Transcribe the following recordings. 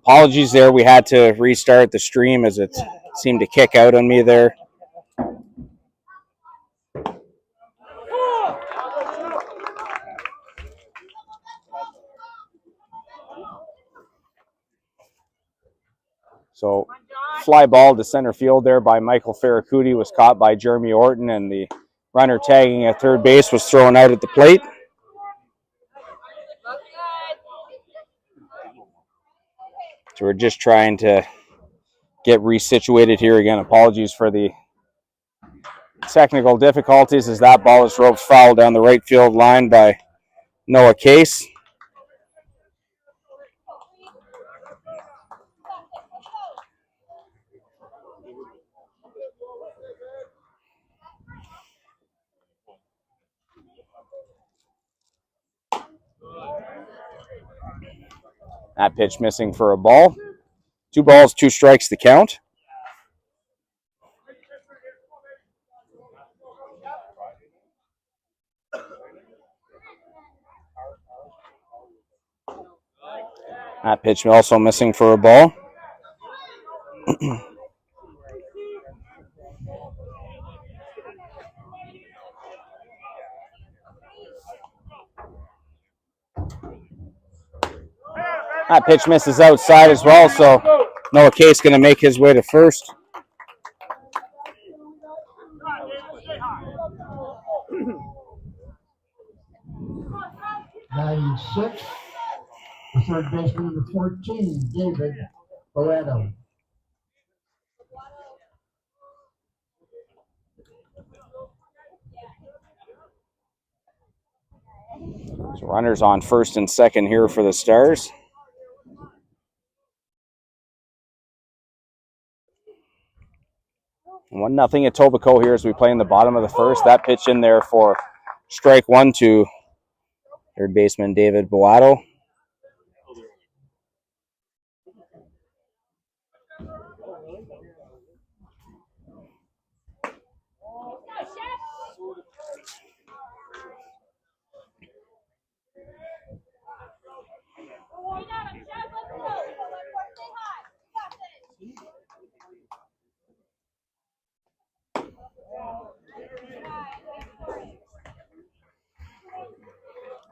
Apologies there. We had to restart the stream as it seemed to kick out on me there. So fly ball to center field there by Michael Ferracuti was caught by Jeremy Orton, and the runner tagging at third base was thrown out at the plate. So we're just trying to get resituated here again. Apologies for the technical difficulties as that ball is roped foul down the right field line by Noah Case. That pitch missing for a ball. 2 balls, 2 strikes to count. That pitch also missing for a ball. That pitch misses outside as well, so Noah Case going to make his way to first. '96, the third baseman number 14, David Boedo. So runners on first and second here for the Stars. One nothing Etobicoke here as we play in the bottom of the first. That pitch in there for strike 1 to third baseman David Boato.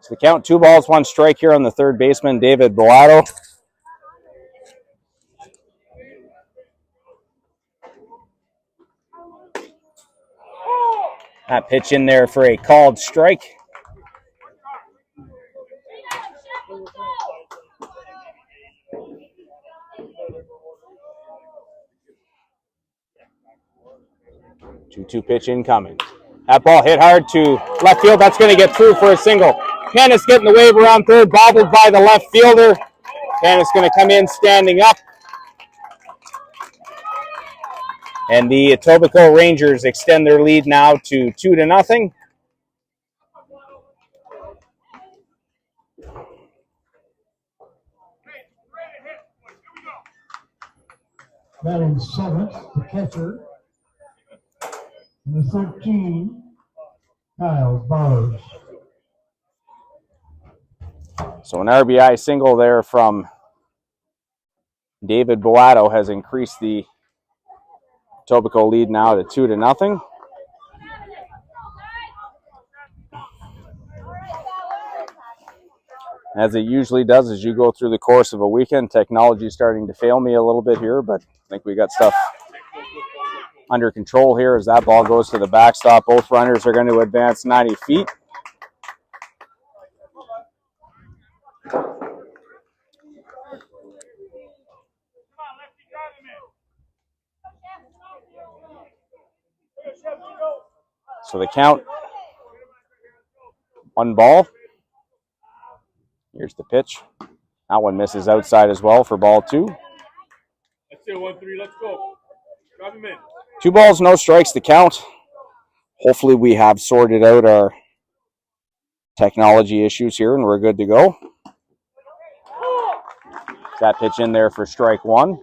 So the count 2 balls, 1 strike here on the third baseman, David Boato. That pitch in there for a called strike. Two pitch incoming. That ball hit hard to left field. That's going to get through for a single. Canis getting the wave around third, bobbled by the left fielder. Canis going to come in standing up. And the Etobicoke Rangers extend their lead now to 2-0. Batting seventh, the catcher. And the 13, Kyle Bowers. So an RBI single there from David Boato has increased the Etobicoke lead now to 2-0. As it usually does as you go through the course of a weekend, technology is starting to fail me a little bit here, but I think we got stuff under control here as that ball goes to the backstop. Both runners are going to advance 90 feet. So the count, 1 ball. Here's the pitch. That one misses outside as well for ball 2. Let's say 1-3, let's go. Drop him in. 2 balls, no strikes to count. Hopefully we have sorted out our technology issues here and we're good to go. That pitch in there for strike 1.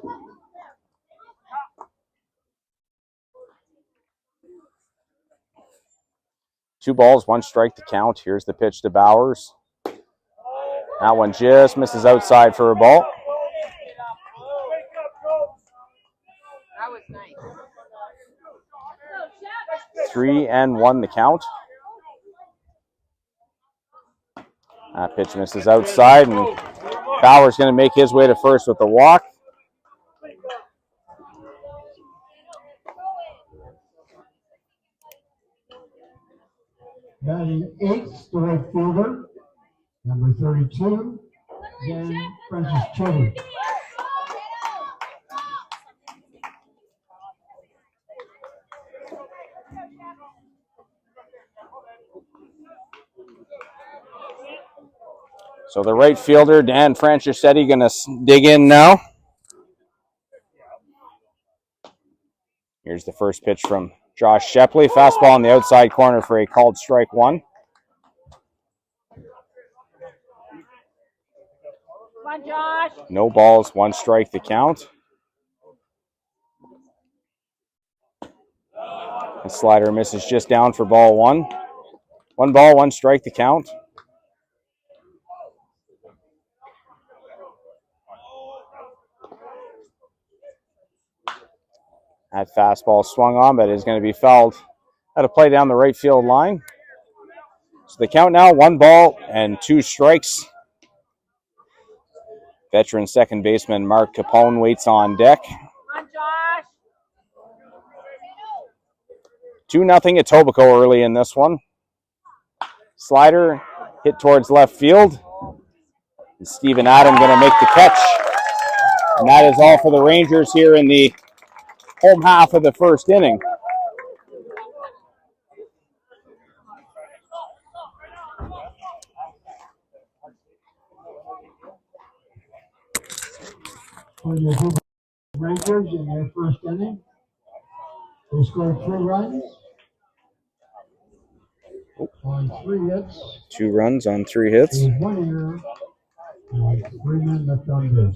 Two balls, 1 strike to count. Here's the pitch to Bowers. That one just misses outside for a ball. 3-1 the count. That pitch misses outside, and Bauer's going to make his way to first with the walk. Batting eighth, the right fielder, number 32, Dan Francis. So the right fielder, Dan Franchisetti, going to dig in now. Here's the first pitch from Josh Shepley. Fastball on the outside corner for a called strike one. Come on, Josh. No balls, 1 strike the count. The slider misses just down for ball 1. 1 ball, 1 strike the count. That fastball swung on, but is going to be fouled. Had a play down the right field line. So the count now, 1 ball and 2 strikes. Veteran second baseman Mark Capone waits on deck. Come on, Josh. 2-0 Etobicoke early in this one. Slider hit towards left field. And Stephen Adam going to make the catch. And that is all for the Rangers here in the home half of the first inning. For the Rangers in their first inning, they scored 3 runs on 3 hits. 2 runs on 3 hits. There was 1 error and 3 men left on base.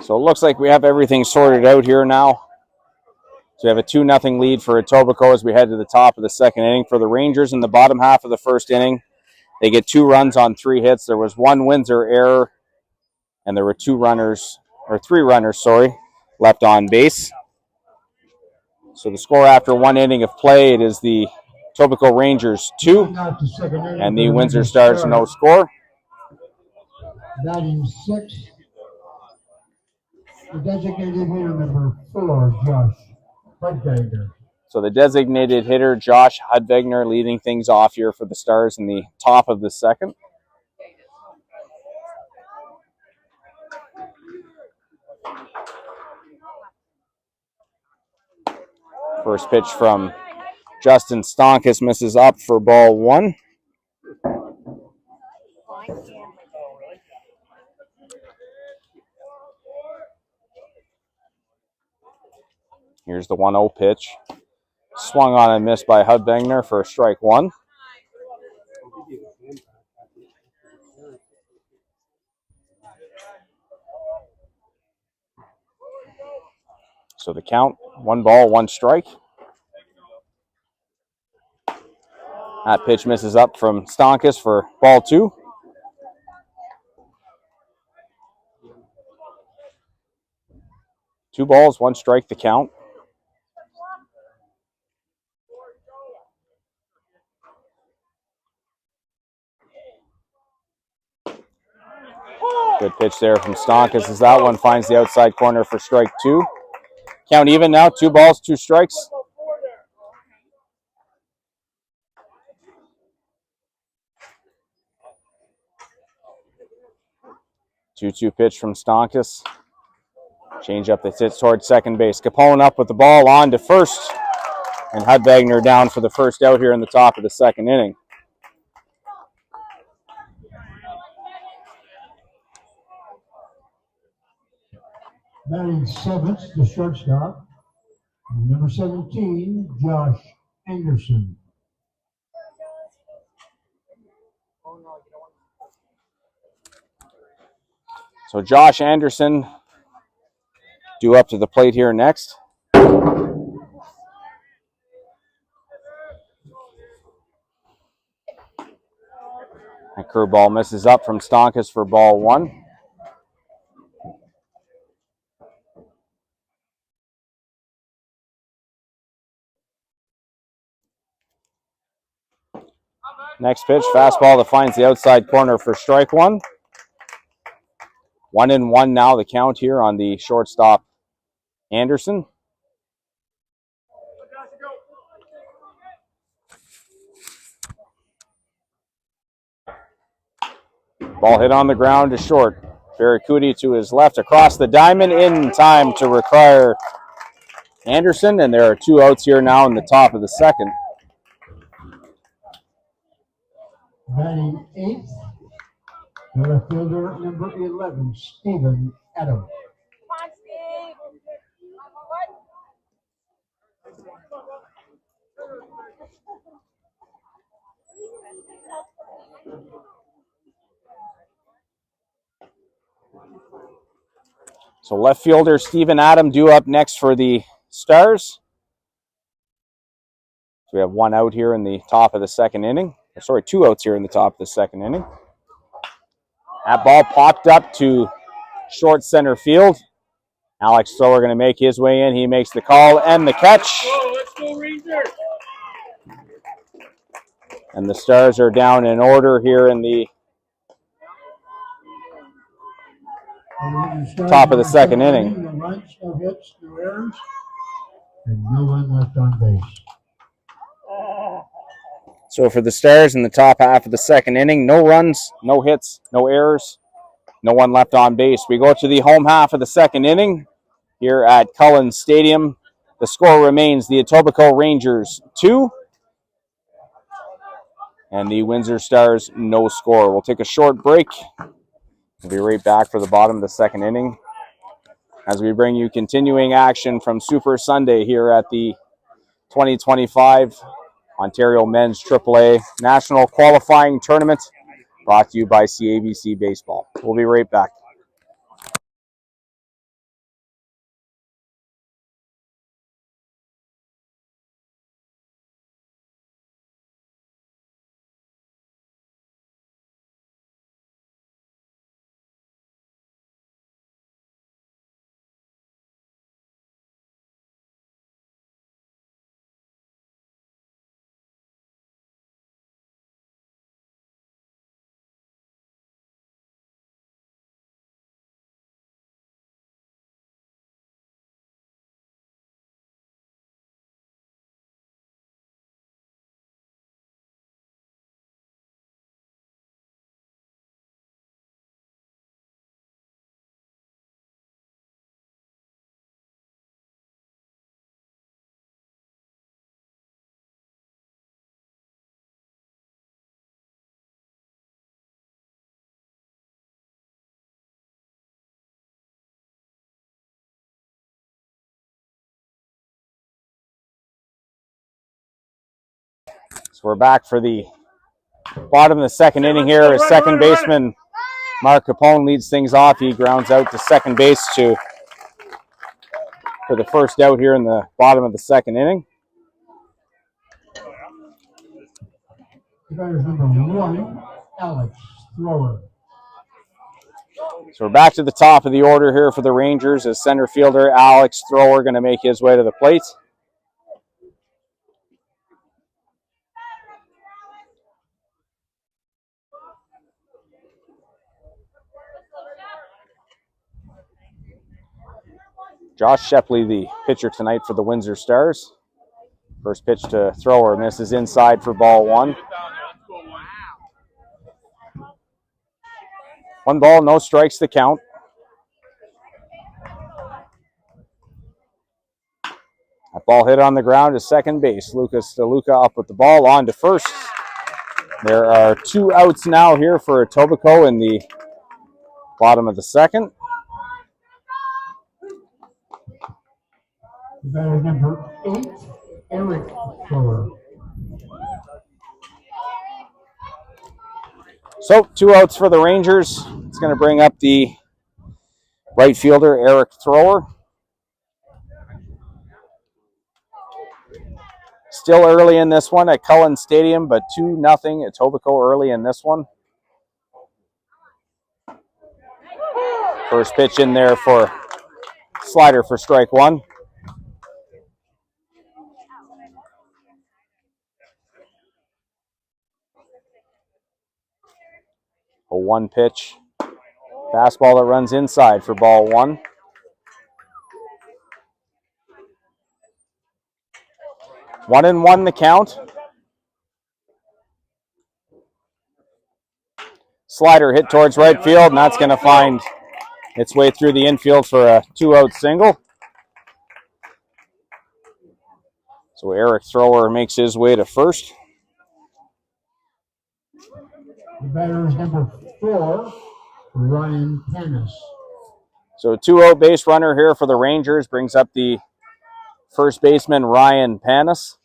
So it looks like we have everything sorted out here now. So we have a 2-0 lead for Etobicoke as we head to the top of the second inning. For the Rangers in the bottom half of the first inning, they get 2 runs on 3 hits. There was 1 Windsor error, and there were 3 runners, left on base. So the score after 1 inning of play, it is the Etobicoke Rangers 2 and the Windsor Stars no score. Batting 6, the designated hitter number 4, Josh Hudgegger. So the designated hitter, Josh Hudvegner, leading things off here for the Stars in the top of the second. First pitch from Justin Stonkus misses up for ball 1. Here's the 1-0 pitch. Swung on and missed by Hudvegner for strike 1. So the count, 1 ball, 1 strike. That pitch misses up from Stonkus for ball 2. Two balls, 1 strike, the count. Good pitch there from Stonkus as that one finds the outside corner for strike 2. Count even now, 2 balls, 2 strikes. Two pitch from Stonkus. Change up that hits towards second base. Capone up with the ball on to first. And Hudbagner down for the first out here in the top of the second inning. Batting seventh, the shortstop, number 17, Josh Anderson. So Josh Anderson due up to the plate here next. That curveball misses up from Stonkus for ball 1. Next pitch, fastball that finds the outside corner for strike 1. 1-1 now the count here on the shortstop Anderson. Ball hit on the ground to short. Barracuda to his left across the diamond in time to require Anderson, and there are 2 outs here now in the top of the second. Batting eighth, the left fielder, number 11, Stephen Adam. Come on, Steve. So left fielder Stephen Adam due up next for the Stars. So we have 1 out here in the top of the second inning. Sorry, 2 outs here in the top of the second inning. That ball popped up to short center field. Alex Thrower going to make his way in. He makes the call and the catch. Let's go, Rangers. And the Stars are down in order here in the top of the second inning. No runs, no hits, no errors, and no one left on base. So for the Stars in the top half of the second inning, no runs, no hits, no errors, no one left on base. We go to the home half of the second inning here at Cullen Stadium. The score remains the Etobicoke Rangers 2 and the Windsor Stars no score. We'll take a short break. We'll be right back for the bottom of the second inning as we bring you continuing action from Super Sunday here at the 2025 Ontario Men's AAA National Qualifying Tournament, brought to you by CABC Baseball. We'll be right back. So we're back for the bottom of the second inning here as second baseman Mark Capone leads things off. He grounds out to second base for the first out here in the bottom of the second inning. Batter's number 1, Alex Thrower. So we're back to the top of the order here for the Rangers as center fielder Alex Thrower going to make his way to the plate. Josh Shepley, the pitcher tonight for the Windsor Stars. First pitch to thrower misses inside for ball one. 1 ball, no strikes to count. That ball hit on the ground to second base. Lucas DeLuca up with the ball on to first. There are 2 outs now here for Etobicoke in the bottom of the second. Batter number 8, Eric Fuller. So 2 outs for the Rangers. It's going to bring up the right fielder, Eric Thrower. Still early in this one at Cullen Stadium, but 2-0 Etobicoke early in this one. First pitch in there for slider for strike one. A 1 pitch fastball that runs inside for ball one. 1-1 the count. Slider hit towards right field, and that's going to find its way through the infield for a 2-out single. So Eric Thrower makes his way to first. The batter is number 4, Ryan Panis. So a 2-0 base runner here for the Rangers brings up the first baseman, Ryan Panis.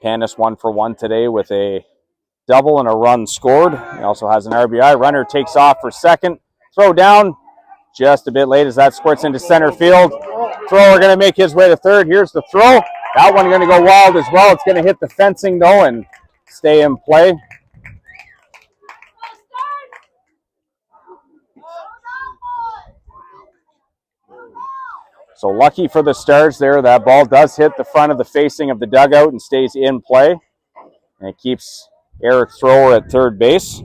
Panis 1 for 1 today with a double and a run scored. He also has an RBI. Runner takes off for second. Throw down just a bit late as that squirts into center field. Thrower going to make his way to third. Here's the throw. That one going to go wild as well. It's going to hit the fencing though and stay in play. So lucky for the Stars there, that ball does hit the front of the facing of the dugout and stays in play. And it keeps Eric Thrower at third base.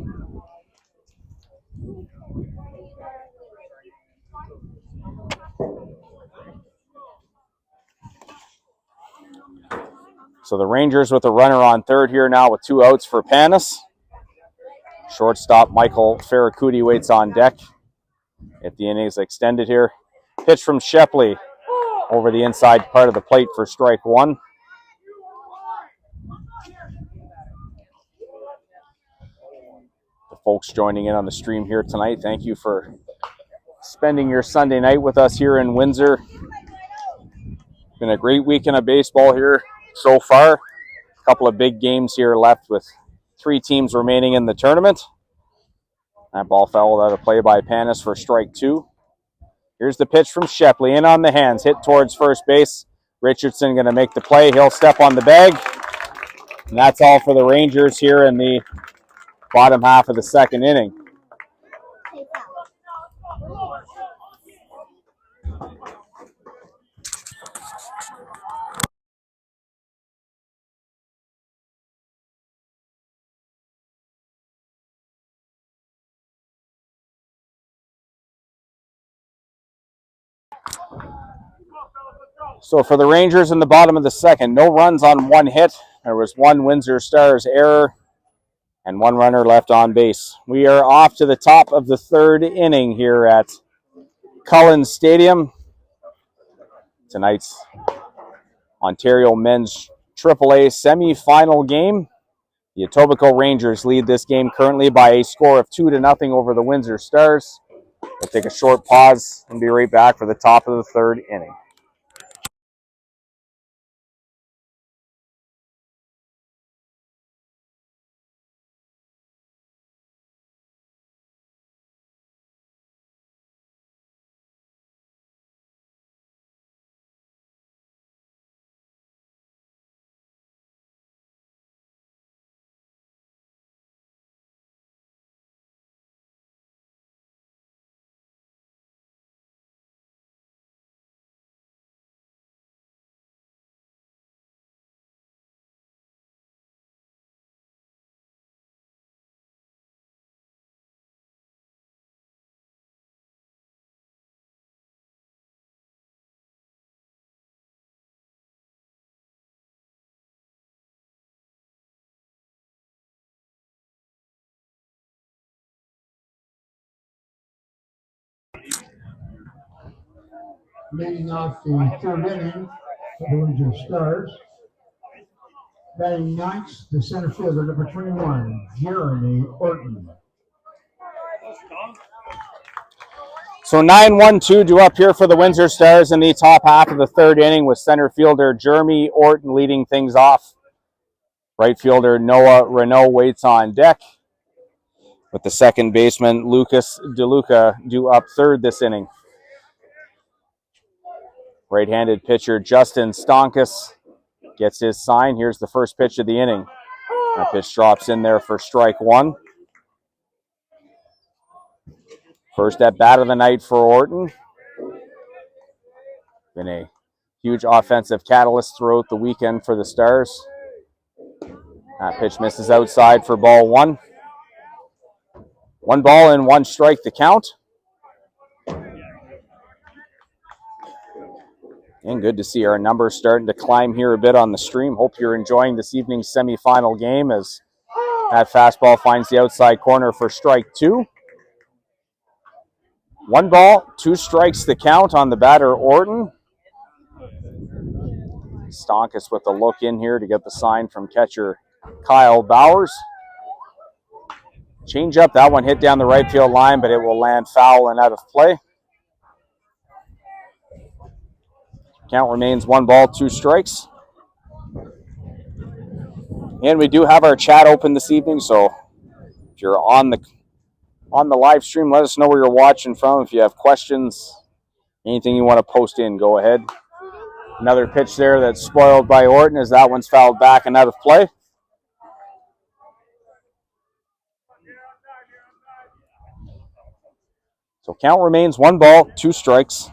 So the Rangers with a runner on third here now with 2 outs for Panis. Shortstop Michael Ferracuti waits on deck if the innings extended here. Pitch from Shepley over the inside part of the plate for strike one. The folks joining in on the stream here tonight, thank you for spending your Sunday night with us here in Windsor. Been a great weekend of baseball here so far. A couple of big games here left with 3 teams remaining in the tournament. That ball fell without a play by Panis for strike 2. Here's the pitch from Shepley, in on the hands, hit towards first base. Richardson going to make the play. He'll step on the bag. And that's all for the Rangers here in the bottom half of the second inning. So for the Rangers in the bottom of the second, no runs on 1 hit. There was 1 Windsor Stars error and 1 runner left on base. We are off to the top of the third inning here at Cullen Stadium. Tonight's Ontario Men's AAA semi-final game. The Etobicoke Rangers lead this game currently by a score of 2-0 over the Windsor Stars. We'll take a short pause and be right back for the top of the third inning. leading off the third inning for the Windsor Stars. Batting ninth, the center fielder, number 21, Jeremy Orton. So 9-1-2 due up here for the Windsor Stars in the top half of the third inning with center fielder Jeremy Orton leading things off. Right fielder Noah Renault waits on deck, with the second baseman Lucas DeLuca due up third this inning. Right-handed pitcher Justin Stonkus gets his sign. Here's the first pitch of the inning. That pitch drops in there for strike one. First at bat of the night for Orton. Been a huge offensive catalyst throughout the weekend for the Stars. That pitch misses outside for ball one. 1 ball and 1 strike to count. And good to see our numbers starting to climb here a bit on the stream. Hope you're enjoying this evening's semifinal game as that fastball finds the outside corner for strike 2. 1 ball, 2 strikes to count on the batter Orton. Stonkus with a look in here to get the sign from catcher Kyle Bowers. Change up, that one hit down the right field line, but it will land foul and out of play. Count remains 1 ball, 2 strikes. And we do have our chat open this evening, so if you're on the live stream, let us know where you're watching from. If you have questions, anything you want to post in, go ahead. Another pitch there that's spoiled by Orton as that one's fouled back and out of play. So count remains 1 ball, 2 strikes.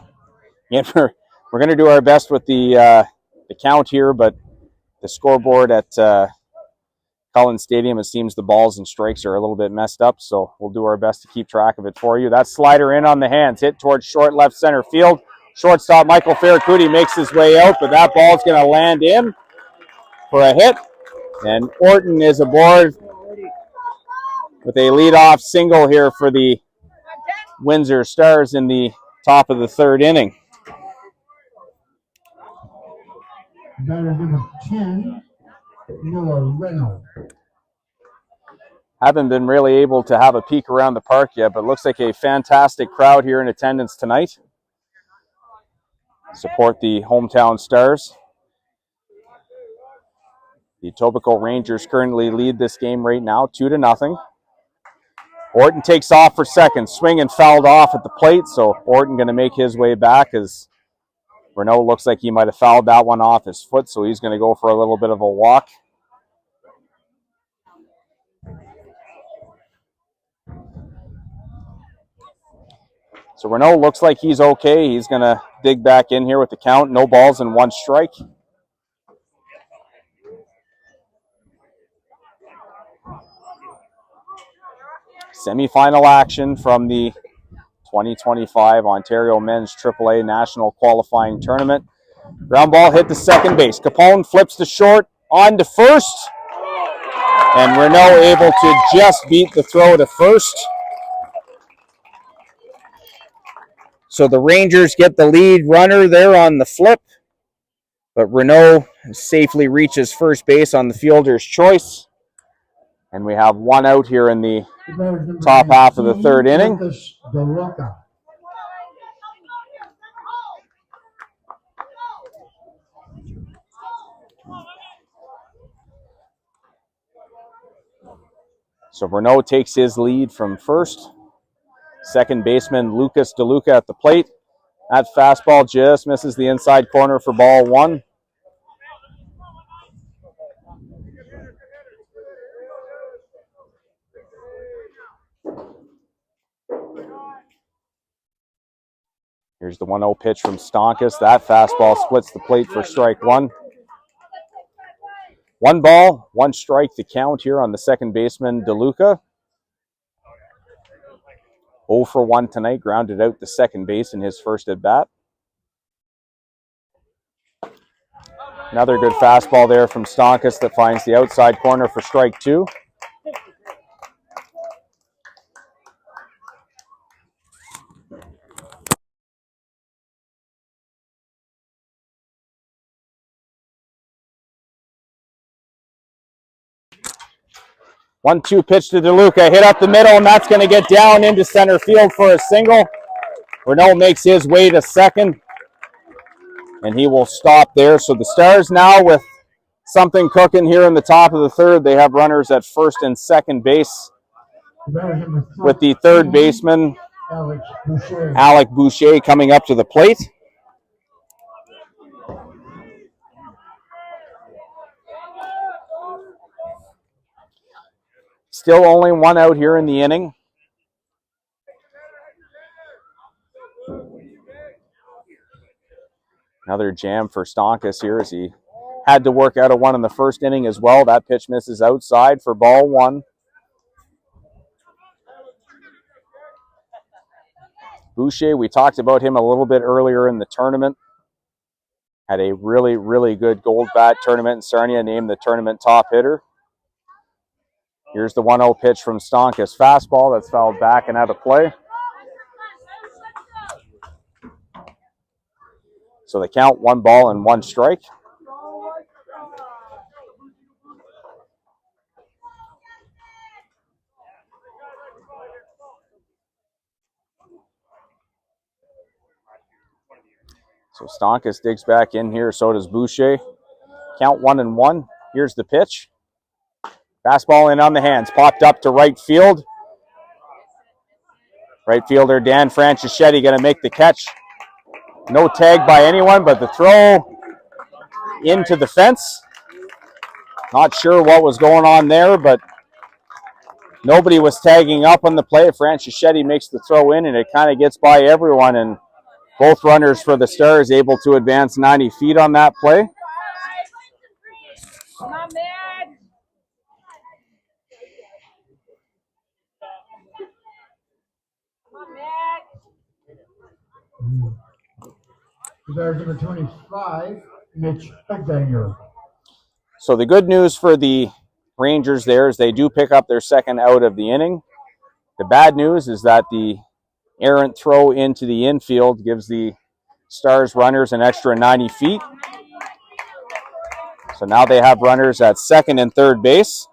And we're going to do our best with the count here, but the scoreboard at Cullen Stadium, it seems the balls and strikes are a little bit messed up, so we'll do our best to keep track of it for you. That slider in on the hands, hit towards short left center field. Shortstop Michael Ferracuti makes his way out, but that ball's going to land in for a hit. And Orton is aboard with a leadoff single here for the Windsor Stars in the top of the third inning. Batter number 10, Noah Renault. Haven't been really able to have a peek around the park yet, but looks like a fantastic crowd here in attendance tonight. Support the hometown Stars. The Etobicoke Rangers currently lead this game right now, 2-0. Orton takes off for second, swing and fouled off at the plate, so Orton going to make his way back as Renault looks like he might have fouled that one off his foot, so he's going to go for a little bit of a walk. So Renault looks like he's okay. He's going to dig back in here with the count. No balls and 1 strike. Semi-final action from the 2025 Ontario Men's AAA National Qualifying Tournament. Ground ball hit to second base. Capone flips to short, on to first. And Renault able to just beat the throw to first. So the Rangers get the lead runner there on the flip, but Renault safely reaches first base on the fielder's choice. And we have 1 out here in the top half of the third inning. So Renault takes his lead from first. Second baseman Lucas DeLuca at the plate. That fastball just misses the inside corner for ball 1. Here's the 1-0 pitch from Stonkus. That fastball splits the plate for strike 1. 1 ball, 1 strike to count here on the second baseman DeLuca. 0 for 1 tonight, grounded out to second base in his first at bat. Another good fastball there from Stonkus that finds the outside corner for strike 2. 1-2 pitch to DeLuca, hit up the middle, and that's going to get down into center field for a single. Renault makes his way to second, and he will stop there. So the Stars now with something cooking here in the top of the third. They have runners at first and second base with the third baseman, Alec Boucher, coming up to the plate. Still only one out here in the inning. Another jam for Stonkus here as he had to work out a one in the first inning as well. That pitch misses outside for ball one. Boucher, we talked about him a little bit earlier in the tournament. Had a really, really good gold bat tournament in Sarnia, named the tournament top hitter. Here's the 1-0 pitch from Stonkus. Fastball that's fouled back and out of play. So they count 1 ball and 1 strike. So Stonkus digs back in here, so does Boucher. Count 1-1. Here's the pitch. Fastball in on the hands, popped up to right field. Right fielder Dan Franchischetti going to make the catch. No tag by anyone, but the throw into the fence. Not sure what was going on there, but nobody was tagging up on the play. Franchischetti makes the throw in, and it kind of gets by everyone, and both runners for the Stars able to advance 90 feet on that play. Come on, man. Come on, man. Stars number 25, Mitch Hudbanger. So the good news for the Rangers there is they do pick up their second out of the inning. The bad news is that the errant throw into the infield gives the Stars runners an extra 90 feet. So now they have runners at second and third base.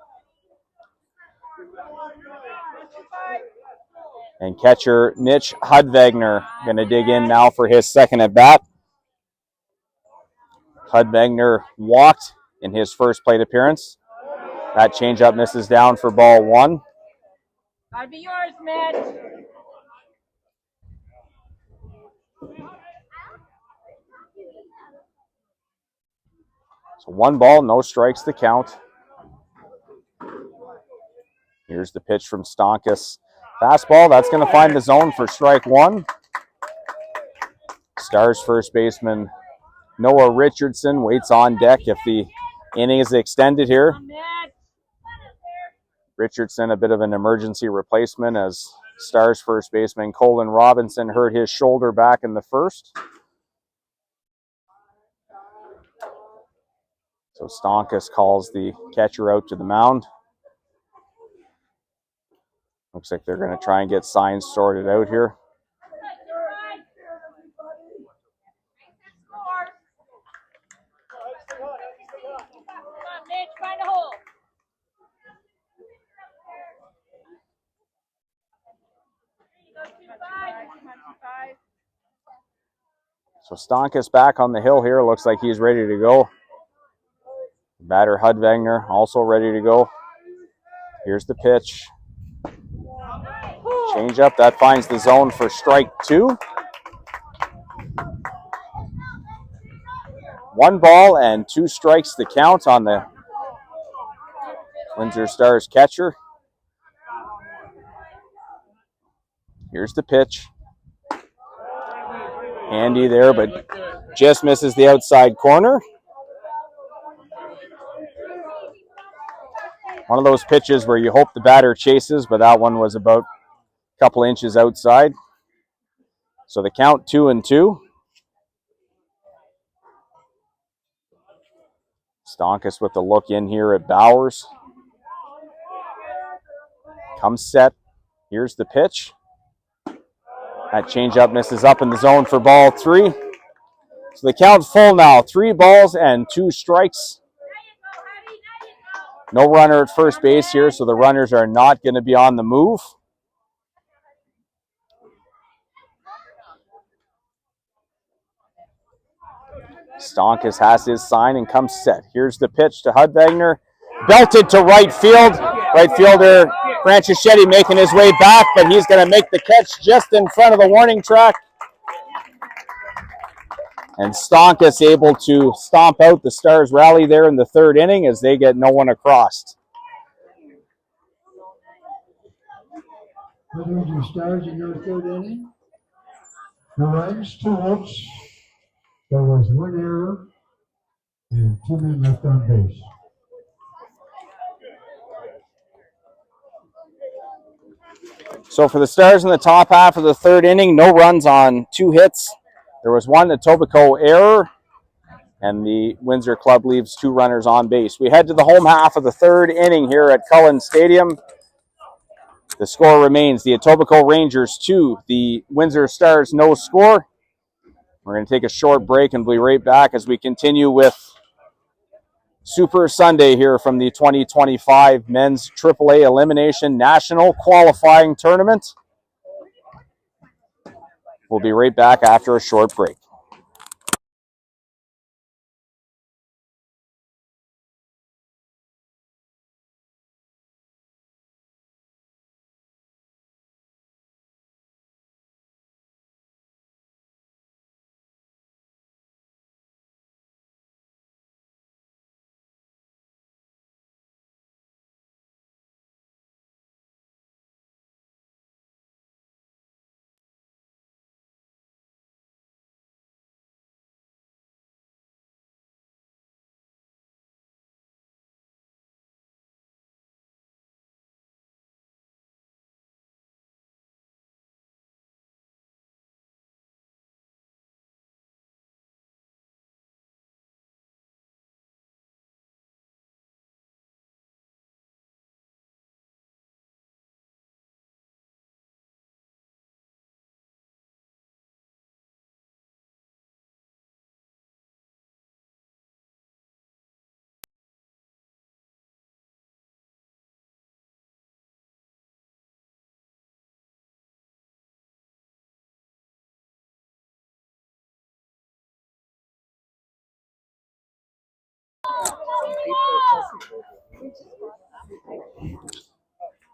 And catcher Mitch Hudwagner going to dig in now for his second at bat. Hudwagner walked in his first plate appearance. That changeup misses down for ball one. That'd be yours, Mitch. So 1 ball, no strikes to count. Here's the pitch from Stonkus. Fastball, that's going to find the zone for strike one. Stars first baseman Noah Richardson waits on deck if the inning is extended here. Richardson, a bit of an emergency replacement as Stars first baseman Colin Robinson hurt his shoulder back in the first. So Stonkus calls the catcher out to the mound. Looks like they're going to try and get signs sorted out here. So Stonkus back on the hill here. Looks like he's ready to go. Batter Hudwagner also ready to go. Here's the pitch. Change up, that finds the zone for strike two. 1 ball and 2 strikes to count on the Windsor Stars catcher. Here's the pitch. Handy there, but just misses the outside corner. One of those pitches where you hope the batter chases, but that one was about a couple inches outside. So the count 2-2. Stonkus with the look in here at Bowers. Comes set. Here's the pitch. That changeup misses up in the zone for ball 3. So the count's full now. 3 balls and 2 strikes No runner at first base here, so the runners are not going to be on the move. Stonkus has his sign and comes set. Here's the pitch to Hudwagner. Belted to right field. Right fielder Franceschetti making his way back, but he's going to make the catch just in front of the warning track. And Stonkus able to stomp out the Stars rally there in the third inning as they get no one across. The Ranger Stars in your third inning. No runs, 2 outs. There was 1 error and 2 men left on base. So for the Stars in the top half of the third inning, no runs on 2 hits. There was 1 Etobicoke error, and the Windsor Club leaves 2 runners on base. We head to the home half of the third inning here at Cullen Stadium. The score remains the Etobicoke Rangers 2, the Windsor Stars no score. We're going to take a short break and be right back as we continue with Super Sunday here from the 2025 Men's AAA Elimination National Qualifying Tournament. We'll be right back after a short break.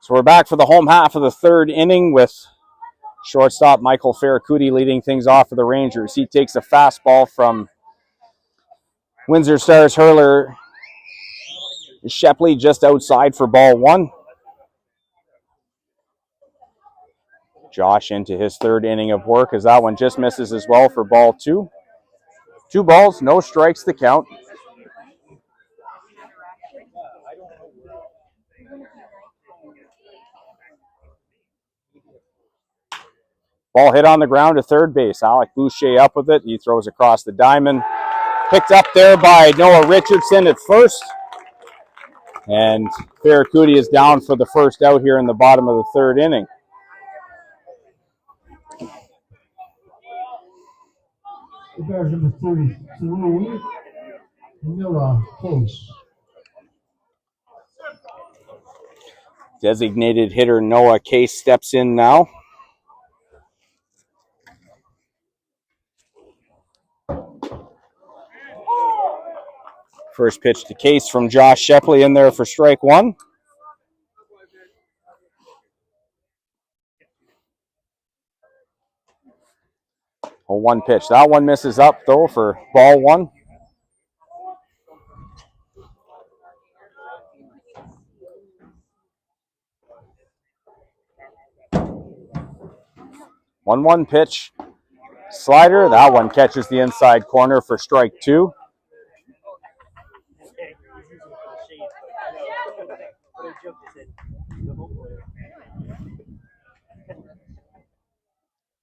So we're back for the home half of the third inning with shortstop Michael Ferracuti leading things off for the Rangers. He takes a fastball from Windsor Stars hurler Shepley just outside for ball 1. Josh into his third inning of work as that one just misses as well for ball 2. 2 balls, no strikes to count. Ball hit on the ground to third base. Alec Boucher up with it. He throws across the diamond. Picked up there by Noah Richardson at first. And Ferracuti is down for the first out here in the bottom of the third inning. The Bears number 33, Mila Case. Designated hitter Noah Case steps in now. First pitch to Case from Josh Shepley in there for strike 1. A 1 pitch. That one misses up though for ball 1. One pitch. Slider. That one catches the inside corner for strike 2.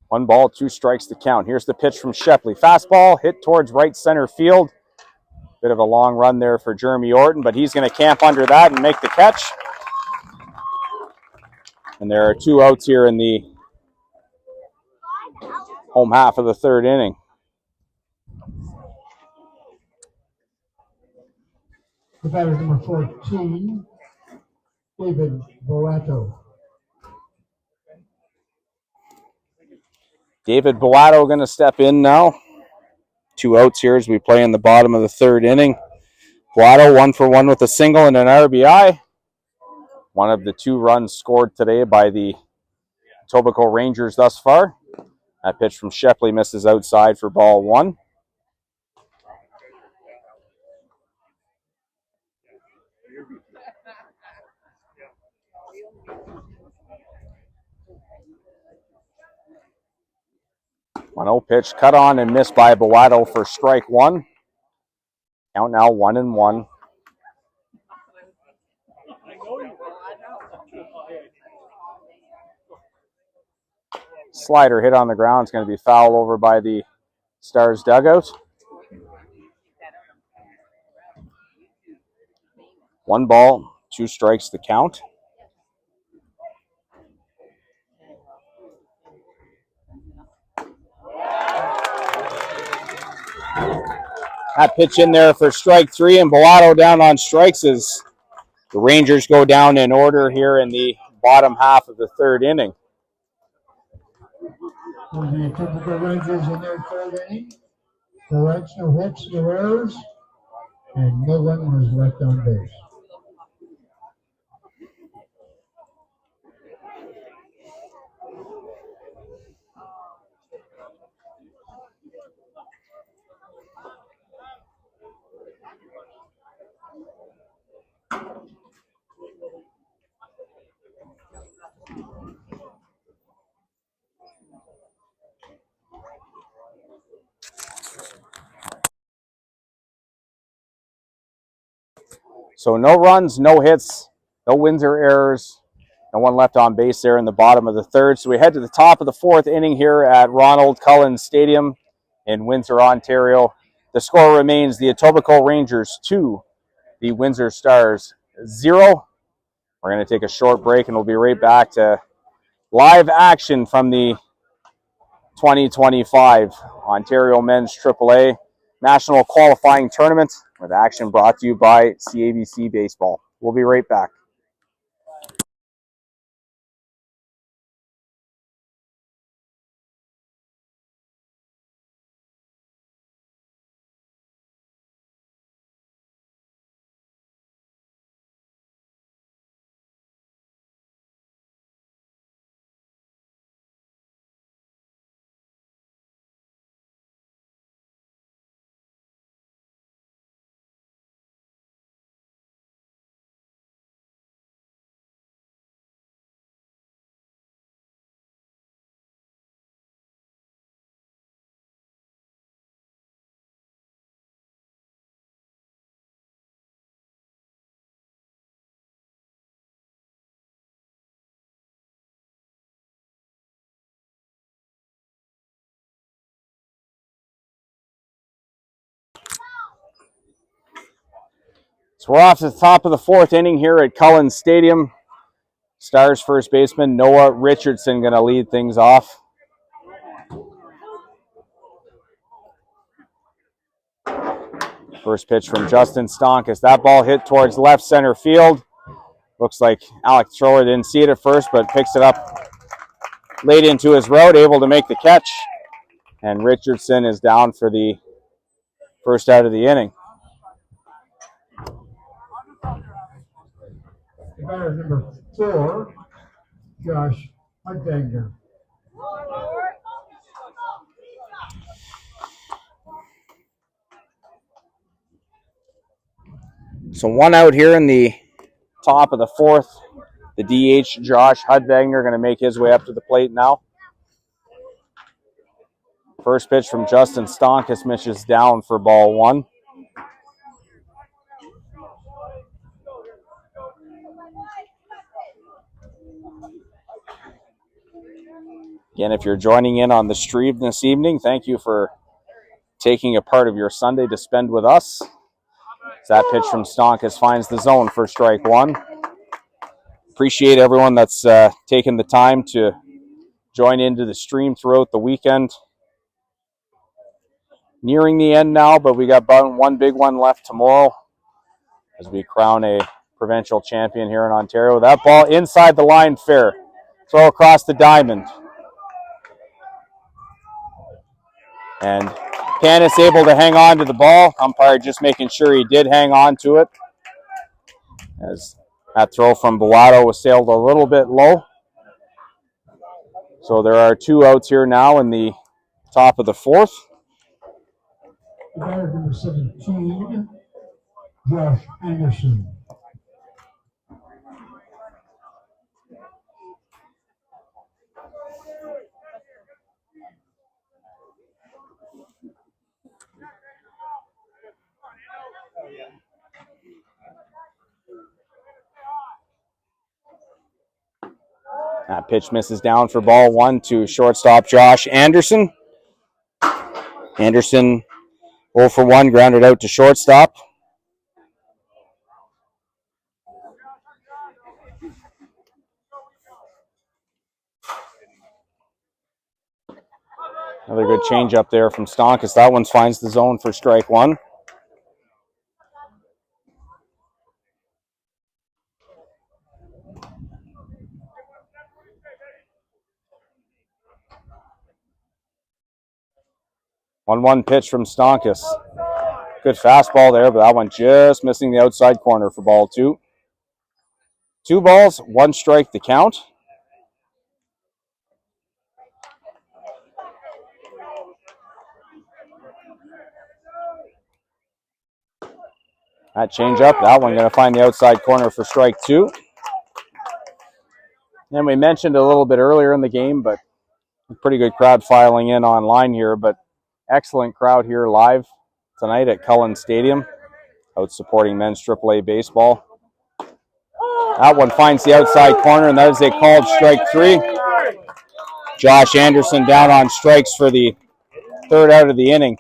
One ball, 2 strikes to count. Here's the pitch from Shepley. Fastball hit towards right center field. Bit of a long run there for Jeremy Orton, but he's going to camp under that and make the catch. And there are 2 outs here in the home half of the third inning. The batter is number 14, David Boato. David Boato going to step in now. 2 outs here as we play in the bottom of the 3rd inning. Boato 1 for 1 with a single and an RBI. One of the 2 runs scored today by the Etobicoke Rangers thus far. That pitch from Shepley misses outside for ball 1. One 0 pitch cut on and missed by Boato for strike 1. Count now 1-1. Slider hit on the ground. It's going to be fouled over by the Stars dugout. 1 ball, 2 strikes to count. That pitch in there for strike 3, and Boato down on strikes as the Rangers go down in order here in the bottom half of the 3rd inning. The Etobicoke Rangers in their 3rd inning. No runs, no hits, no errors, and no one was left on base. So no runs, no hits, no wins or errors. No one left on base there in the bottom of the 3rd. So we head to the top of the 4th inning here at Ronald Cullen Stadium in Windsor, Ontario. The score remains the Etobicoke Rangers 2, the Windsor Stars 0. We're going to take a short break and we'll be right back to live action from the 2025 Ontario Men's AAA National Qualifying Tournament, with action brought to you by CABC Baseball. We'll be right back. So we're off to the top of the 4th inning here at Cullen Stadium. Stars first baseman Noah Richardson going to lead things off. First pitch from Justin Stonkus. That ball hit towards left center field. Looks like Alex Thrower didn't see it at first, but picks it up late into his route, able to make the catch. And Richardson is down for the first out of the inning. The batter is number 4, Josh Hudbagner. So 1 out here in the top of the 4th. The DH, Josh Hudbagner, going to make his way up to the plate now. First pitch from Justin Stonkus misses down for ball 1. Again, if you're joining in on the stream this evening, thank you for taking a part of your Sunday to spend with us. That pitch from Stonkus finds the zone for strike 1. Appreciate everyone that's taken the time to join into the stream throughout the weekend. Nearing the end now, but we got one big one left tomorrow. as we crown a provincial champion here in Ontario. That ball inside the line, fair. Throw across the diamond. And Canis able to hang on to the ball. Umpire just making sure he did hang on to it, as that throw from Boato was sailed a little bit low. So there are 2 outs here now in the top of the 4th. Batter number 17, Josh Anderson. That pitch misses down for ball 1 to shortstop Josh Anderson. Anderson 0 for 1, grounded out to shortstop. Another good change up there from Stonkus. That one finds the zone for strike 1. One pitch from Stonkus. Good fastball there, but that one just missing the outside corner for ball 2. 2 balls, 1 strike the count. That change up, that one going to find the outside corner for strike 2. And we mentioned a little bit earlier in the game, but a pretty good crowd filing in online here, but excellent crowd here live tonight at Cullen Stadium, out supporting men's AAA baseball. That one finds the outside corner, and that is a called strike 3. Josh Anderson down on strikes for the 3rd out of the inning.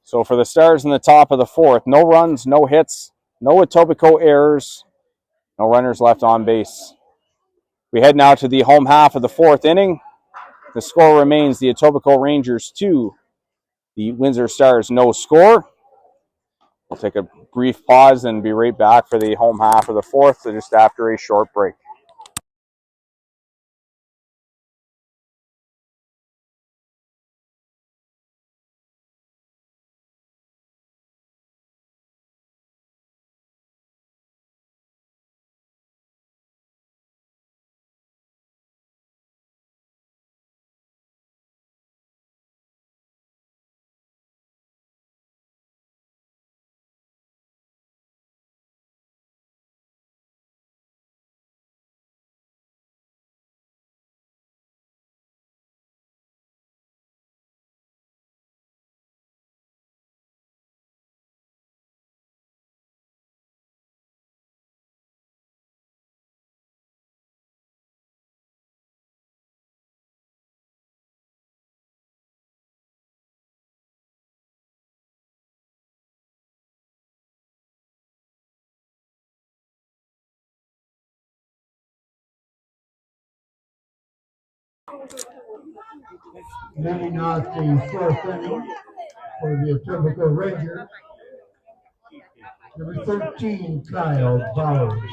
So for the Stars in the top of the 4th, no runs, no hits, no Etobicoke errors, no runners left on base. We head now to the home half of the 4th inning. The score remains the Etobicoke Rangers 2, the Windsor Stars no score. We'll take a brief pause and be right back for the home half of the 4th, so just after a short break. Leading off the 4th inning for the Etobicoke Rangers, number 13, Kyle Bowers.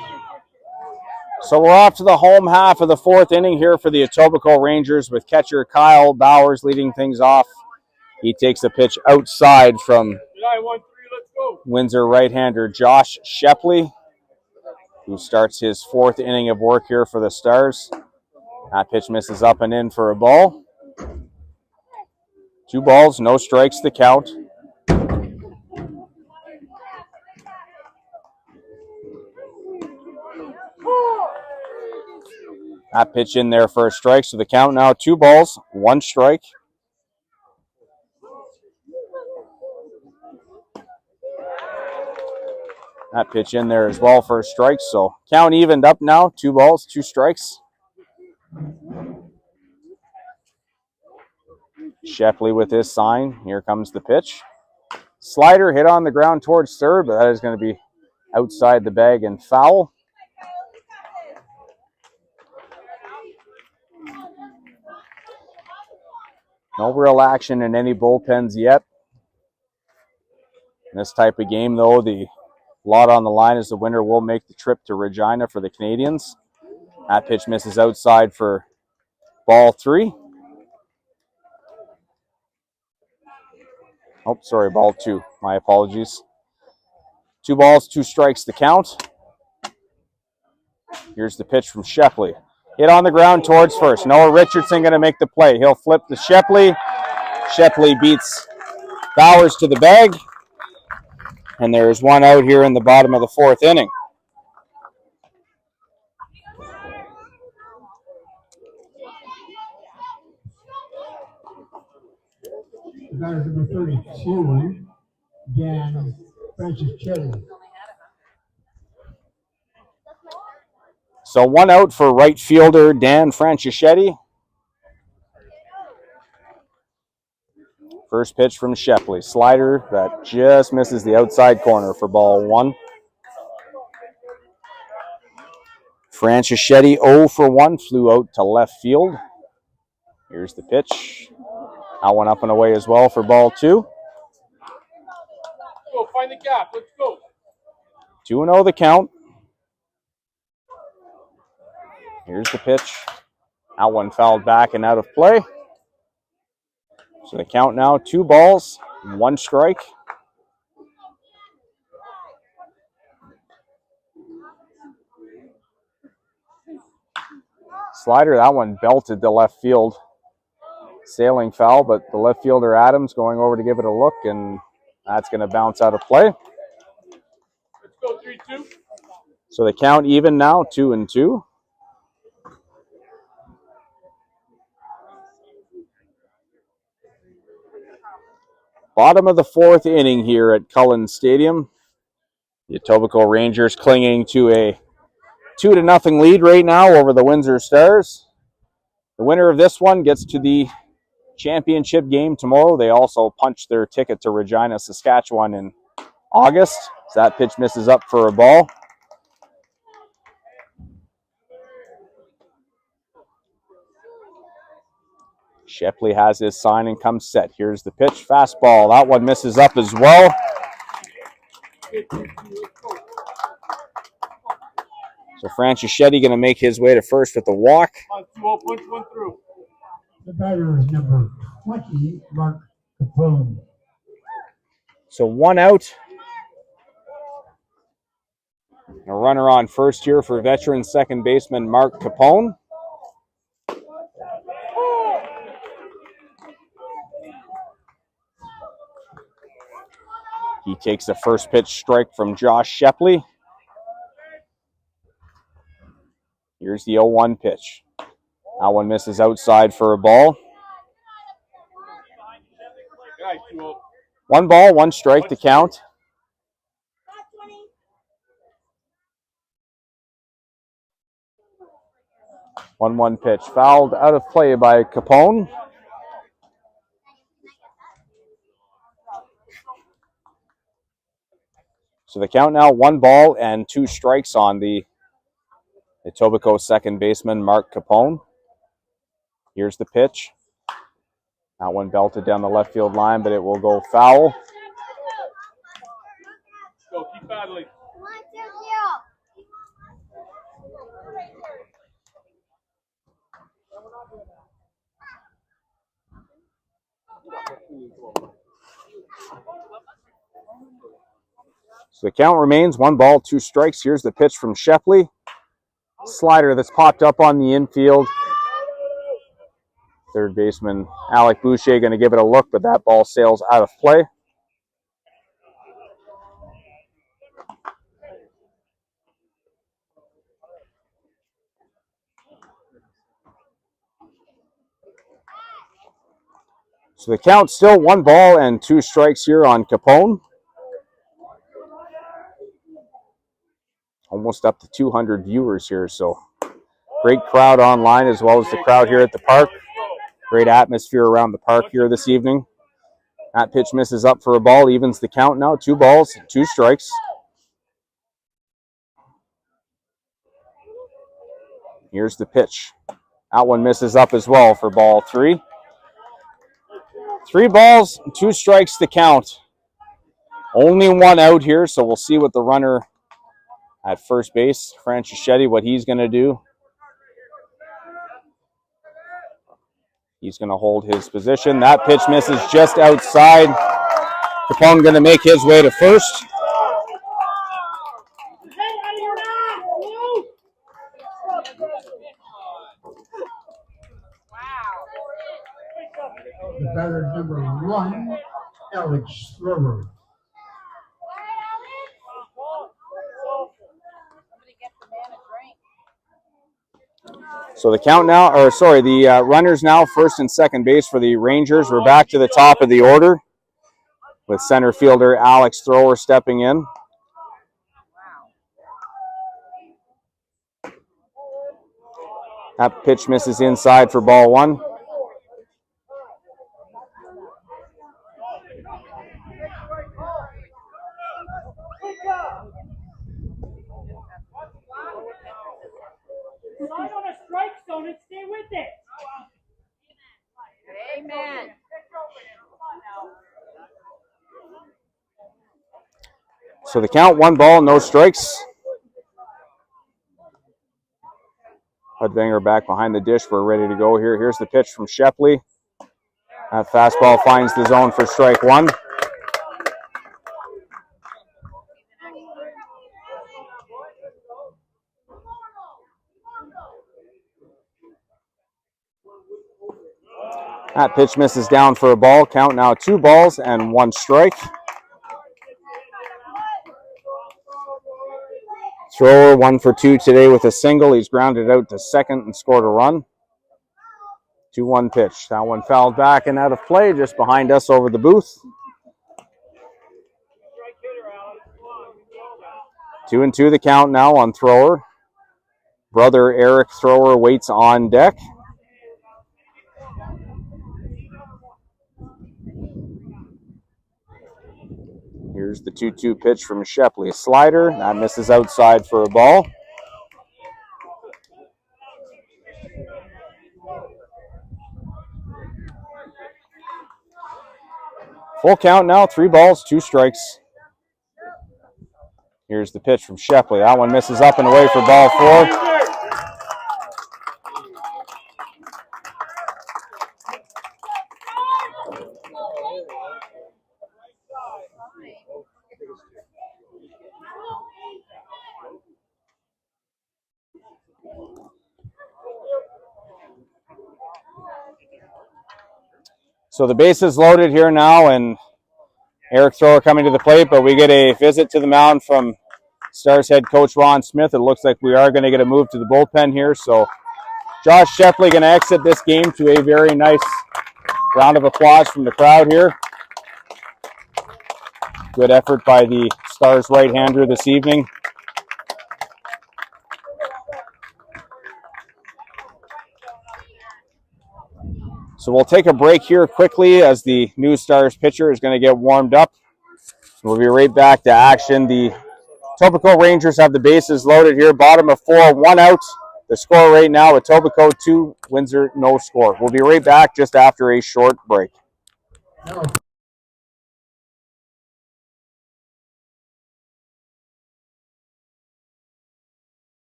So we're off to the home half of the 4th inning here for the Etobicoke Rangers with catcher Kyle Bowers leading things off. He takes a pitch outside from Windsor right-hander Josh Shepley, who starts his 4th inning of work here for the Stars. That pitch misses up and in for a ball. 2 balls, no strikes the count. That pitch in there for a strike, so the count now 2 balls, 1 strike. That pitch in there as well for a strike, so count evened up now, 2 balls, 2 strikes. Shepley with his sign. Here comes the pitch. Slider hit on the ground towards third, but that is going to be outside the bag and foul. No real action in any bullpens yet. In this type of game, though, the lot on the line is the winner will make the trip to Regina for the Canadians. That pitch misses outside for ball 3. Oh, sorry, ball 2. My apologies. 2 balls, 2 strikes to count. Here's the pitch from Shepley. Hit on the ground towards first. Noah Richardson going to make the play. He'll flip to Shepley. Shepley beats Bowers to the bag. And there's one out here in the bottom of the 4th inning. The batter number 32, Dan Franchischetti. So 1 out for right fielder Dan Franchischetti. First pitch from Shepley. Slider that just misses the outside corner for ball 1. Franchischetti 0 for 1, flew out to left field. Here's the pitch. That one up and away as well for ball 2. Go, find the gap. Let's go. 2-0 the count. Here's the pitch. That one fouled back and out of play. So the count now, 2 balls, 1 strike. Slider, that one belted to left field. Sailing foul, but the left fielder Adams going over to give it a look, and that's going to bounce out of play. Let's go 3-2. So the count even now, 2-2. Bottom of the 4th inning here at Cullen Stadium. The Etobicoke Rangers clinging to a 2-0 lead right now over the Windsor Stars. The winner of this one gets to the championship game tomorrow. They also punched their ticket to Regina, Saskatchewan in August. So that pitch misses up for a ball. Shepley has his sign and comes set. Here's the pitch. Fastball. That one misses up as well. So Franchischetti going to make his way to first with the walk. On 2-0, punch 1 through. The batter is number 20, Mark Capone. So 1 out. A runner on first here for veteran second baseman Mark Capone. He takes a first pitch strike from Josh Shepley. Here's the 0-1 pitch. That one misses outside for a ball. Guys, 2-0. 1 ball, 1 strike to count. One pitch. Fouled out of play by Capone. So the count now, 1 ball and 2 strikes on the Etobicoke second baseman, Mark Capone. Here's the pitch. That one belted down the left field line, but it will go foul. Go, keep battling. So the count remains 1 ball, 2 strikes. Here's the pitch from Shepley. Slider that's popped up on the infield. Third baseman Alec Boucher going to give it a look, but that ball sails out of play. So the count still 1 ball and 2 strikes here on Capone. Almost up to 200 viewers here, so great crowd online as well as the crowd here at the park. Great atmosphere around the park here this evening. That pitch misses up for a ball, evens the count now. 2 balls, 2 strikes. Here's the pitch. That one misses up as well for ball 3. 3 balls, 2 strikes to count. Only 1 out here, so we'll see what the runner at first base, Franchischetti, what he's going to do. He's going to hold his position. That pitch misses just outside. Capone going to make his way to first. The batter number 1, Alex Thrower. So the count now, or sorry, the runners now first and second base for the Rangers. We're back to the top of the order with center fielder Alex Thrower stepping in. That pitch misses inside for ball 1. Slide on a strike zone and stay with it. Amen. So the count, 1 ball, no strikes. Hudvanger back behind the dish. We're ready to go here. Here's the pitch from Shepley. That fastball finds the zone for strike 1. That pitch misses down for a ball. Count now 2 balls and 1 strike. Thrower 1 for 2 today with a single. He's grounded out to second and scored a run. 2-1 pitch. That one fouled back and out of play just behind us over the booth. 2-2 the count now on Thrower. Brother Eric Thrower waits on deck. Here's the 2-2 pitch from Shepley. A slider. That misses outside for a ball. Full count now. 3 balls, 2 strikes. Here's the pitch from Shepley. That one misses up and away for ball 4. So the base is loaded here now, and Eric Thrower coming to the plate, but we get a visit to the mound from Stars head coach Ron Smith. It looks like we are going to get a move to the bullpen here. So Josh Shepley going to exit this game to a very nice round of applause from the crowd here. Good effort by the Stars right-hander this evening. So we'll take a break here quickly as the new Stars pitcher is going to get warmed up. We'll be right back to action. The Etobicoke Rangers have the bases loaded here. Bottom of 4, 1 out. The score right now, Etobicoke 2, Windsor no score. We'll be right back just after a short break.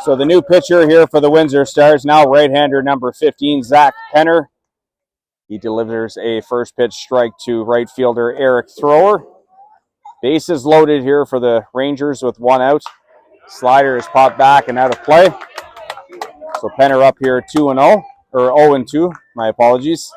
So the new pitcher here for the Windsor Stars, now right-hander number 15, Zach Penner. He delivers a first pitch strike to right fielder Eric Thrower. Bases loaded here for the Rangers with one out. Slider is popped back and out of play. So Penner up here 2-0, or 0-2, my apologies.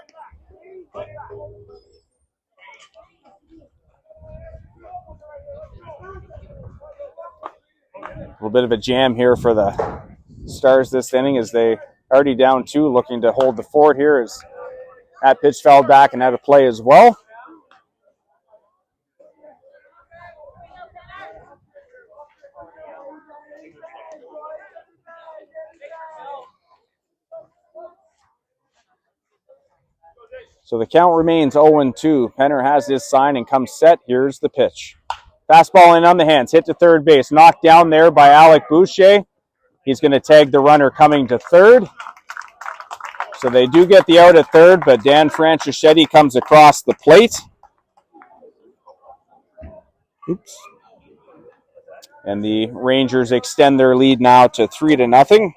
A little bit of a jam here for the Stars this inning as they already down 2, looking to hold the fort here as that pitch fell back and out of play as well. So the count remains 0-2. Penner has his sign and comes set. Here's the pitch. Fastball in on the hands, hit to third base, knocked down there by Alec Boucher. He's going to tag the runner coming to third. So they do get the out at third, but Dan Franchischetti comes across the plate. Oops. And the Rangers extend their lead now to 3-0.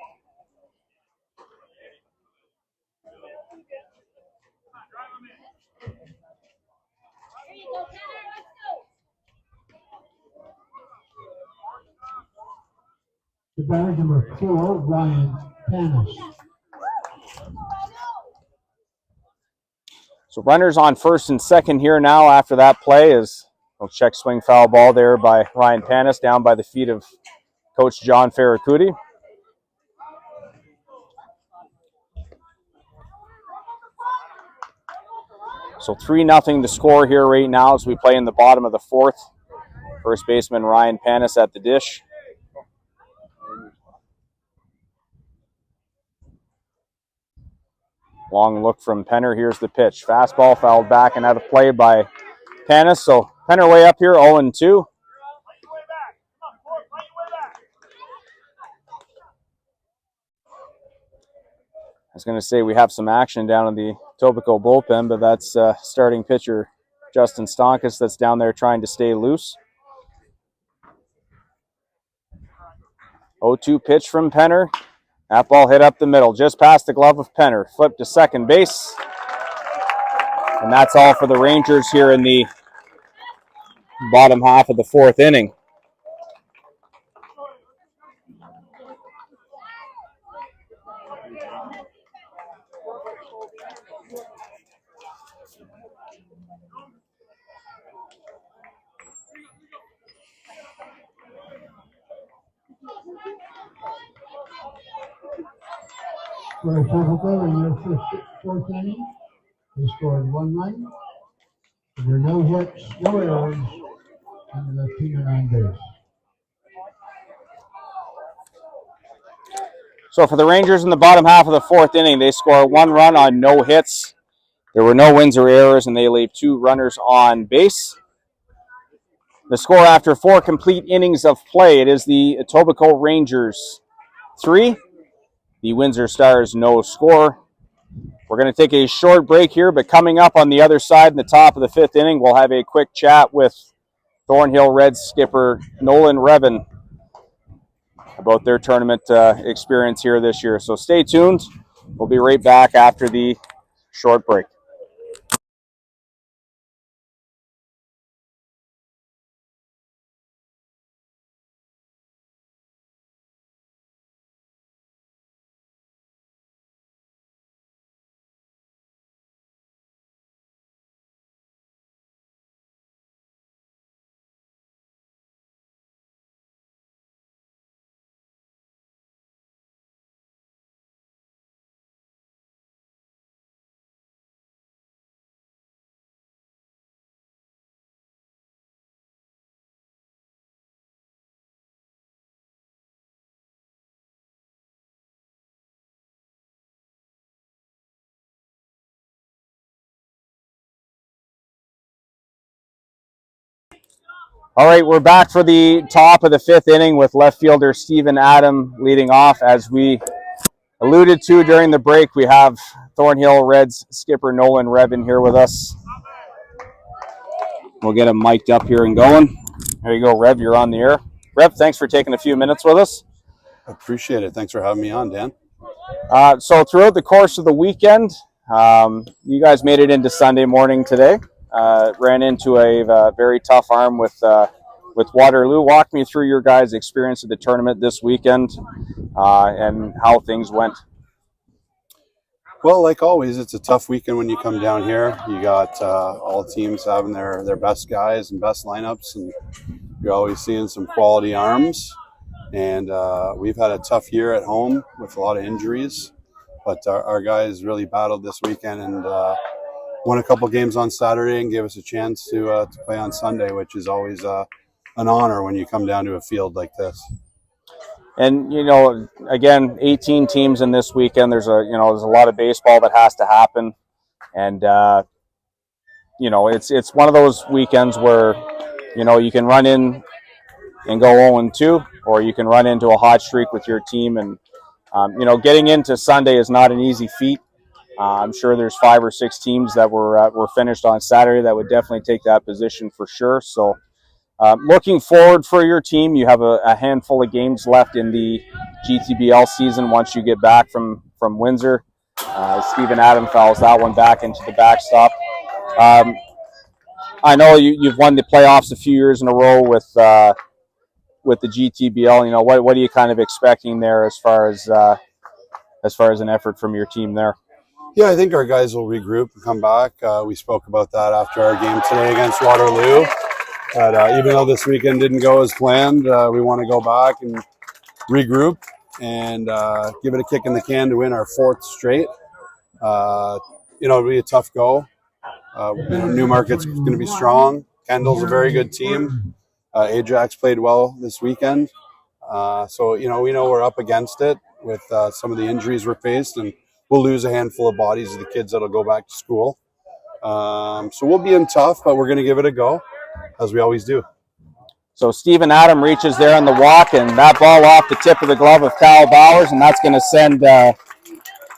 The batter number 4, Ryan Panis. So runners on first and second here now after that play is a check swing foul ball there by Ryan Panis down by the feet of Coach John Ferracuti. So 3-0 the score here right now as we play in the bottom of the fourth. First baseman Ryan Panis at the dish. Long look from Penner. Here's the pitch. Fastball fouled back and out of play by Panis. So Penner way up here, 0-2. I was going to say we have some action down in the Etobicoke bullpen, but that's starting pitcher Justin Stonkus that's down there trying to stay loose. 0-2 pitch from Penner. That ball hit up the middle, just past the glove of Penner. Flipped to second base. And that's all for the Rangers here in the bottom half of the fourth inning. For Etobicoke in their fourth inning, they scored 1 run. There were no hits, no errors, and they left 2 men on base. So for the Rangers in the bottom half of the fourth inning, they score 1 run on no hits. There were no wins or errors, and they leave 2 runners on base. The score after 4 complete innings of play, it is the Etobicoke Rangers 3. The Windsor Stars no score. We're going to take a short break here, but coming up on the other side in the top of the 5th inning, we'll have a quick chat with Thornhill Reds skipper Nolan Revin about their tournament experience here this year. So stay tuned. We'll be right back after the short break. All right, we're back for the top of the 5th inning with left fielder Stephen Adam leading off. As we alluded to during the break, we have Thornhill Reds skipper Nolan Revin here with us. We'll get him mic'd up here and going. There you go, Rev, you're on the air. Rev, thanks for taking a few minutes with us. Appreciate it. Thanks for having me on, Dan. So throughout the course of the weekend, you guys made it into Sunday morning today. Ran into a very tough arm with Waterloo. Walk me through your guys' experience of the tournament this weekend and how things went. Well, like always, it's a tough weekend when you come down here. You got all teams having their best guys and best lineups, and you're always seeing some quality arms. And we've had a tough year at home with a lot of injuries, but our guys really battled this weekend and won a couple games on Saturday and gave us a chance to play on Sunday, which is always an honor when you come down to a field like this. And again, 18 teams in this weekend. There's a lot of baseball that has to happen, and it's one of those weekends where you can run in and go 0-2, or you can run into a hot streak with your team. And getting into Sunday is not an easy feat. I'm sure there's 5 or 6 teams that were finished on Saturday that would definitely take that position for sure. So. Looking forward for your team, you have a handful of games left in the GTBL season once you get back from Windsor. Stephen Adam fouls that one back into the backstop. I know you've won the playoffs a few years in a row with the GTBL. What are you kind of expecting there as far as an effort from your team there? Yeah, I think our guys will regroup and come back. We spoke about that after our game today against Waterloo. But even though this weekend didn't go as planned, we want to go back and regroup and give it a kick in the can to win our 4th straight. It'll be a tough go. Newmarket's going to be strong. Kendall's a very good team. Ajax played well this weekend. So we know we're up against it with some of the injuries we're faced, and we'll lose a handful of bodies of the kids that'll go back to school. So we'll be in tough, but we're going to give it a go, as we always do. So Stephen Adam reaches there on the walk, and that ball off the tip of the glove of Kyle Bowers, and that's going to send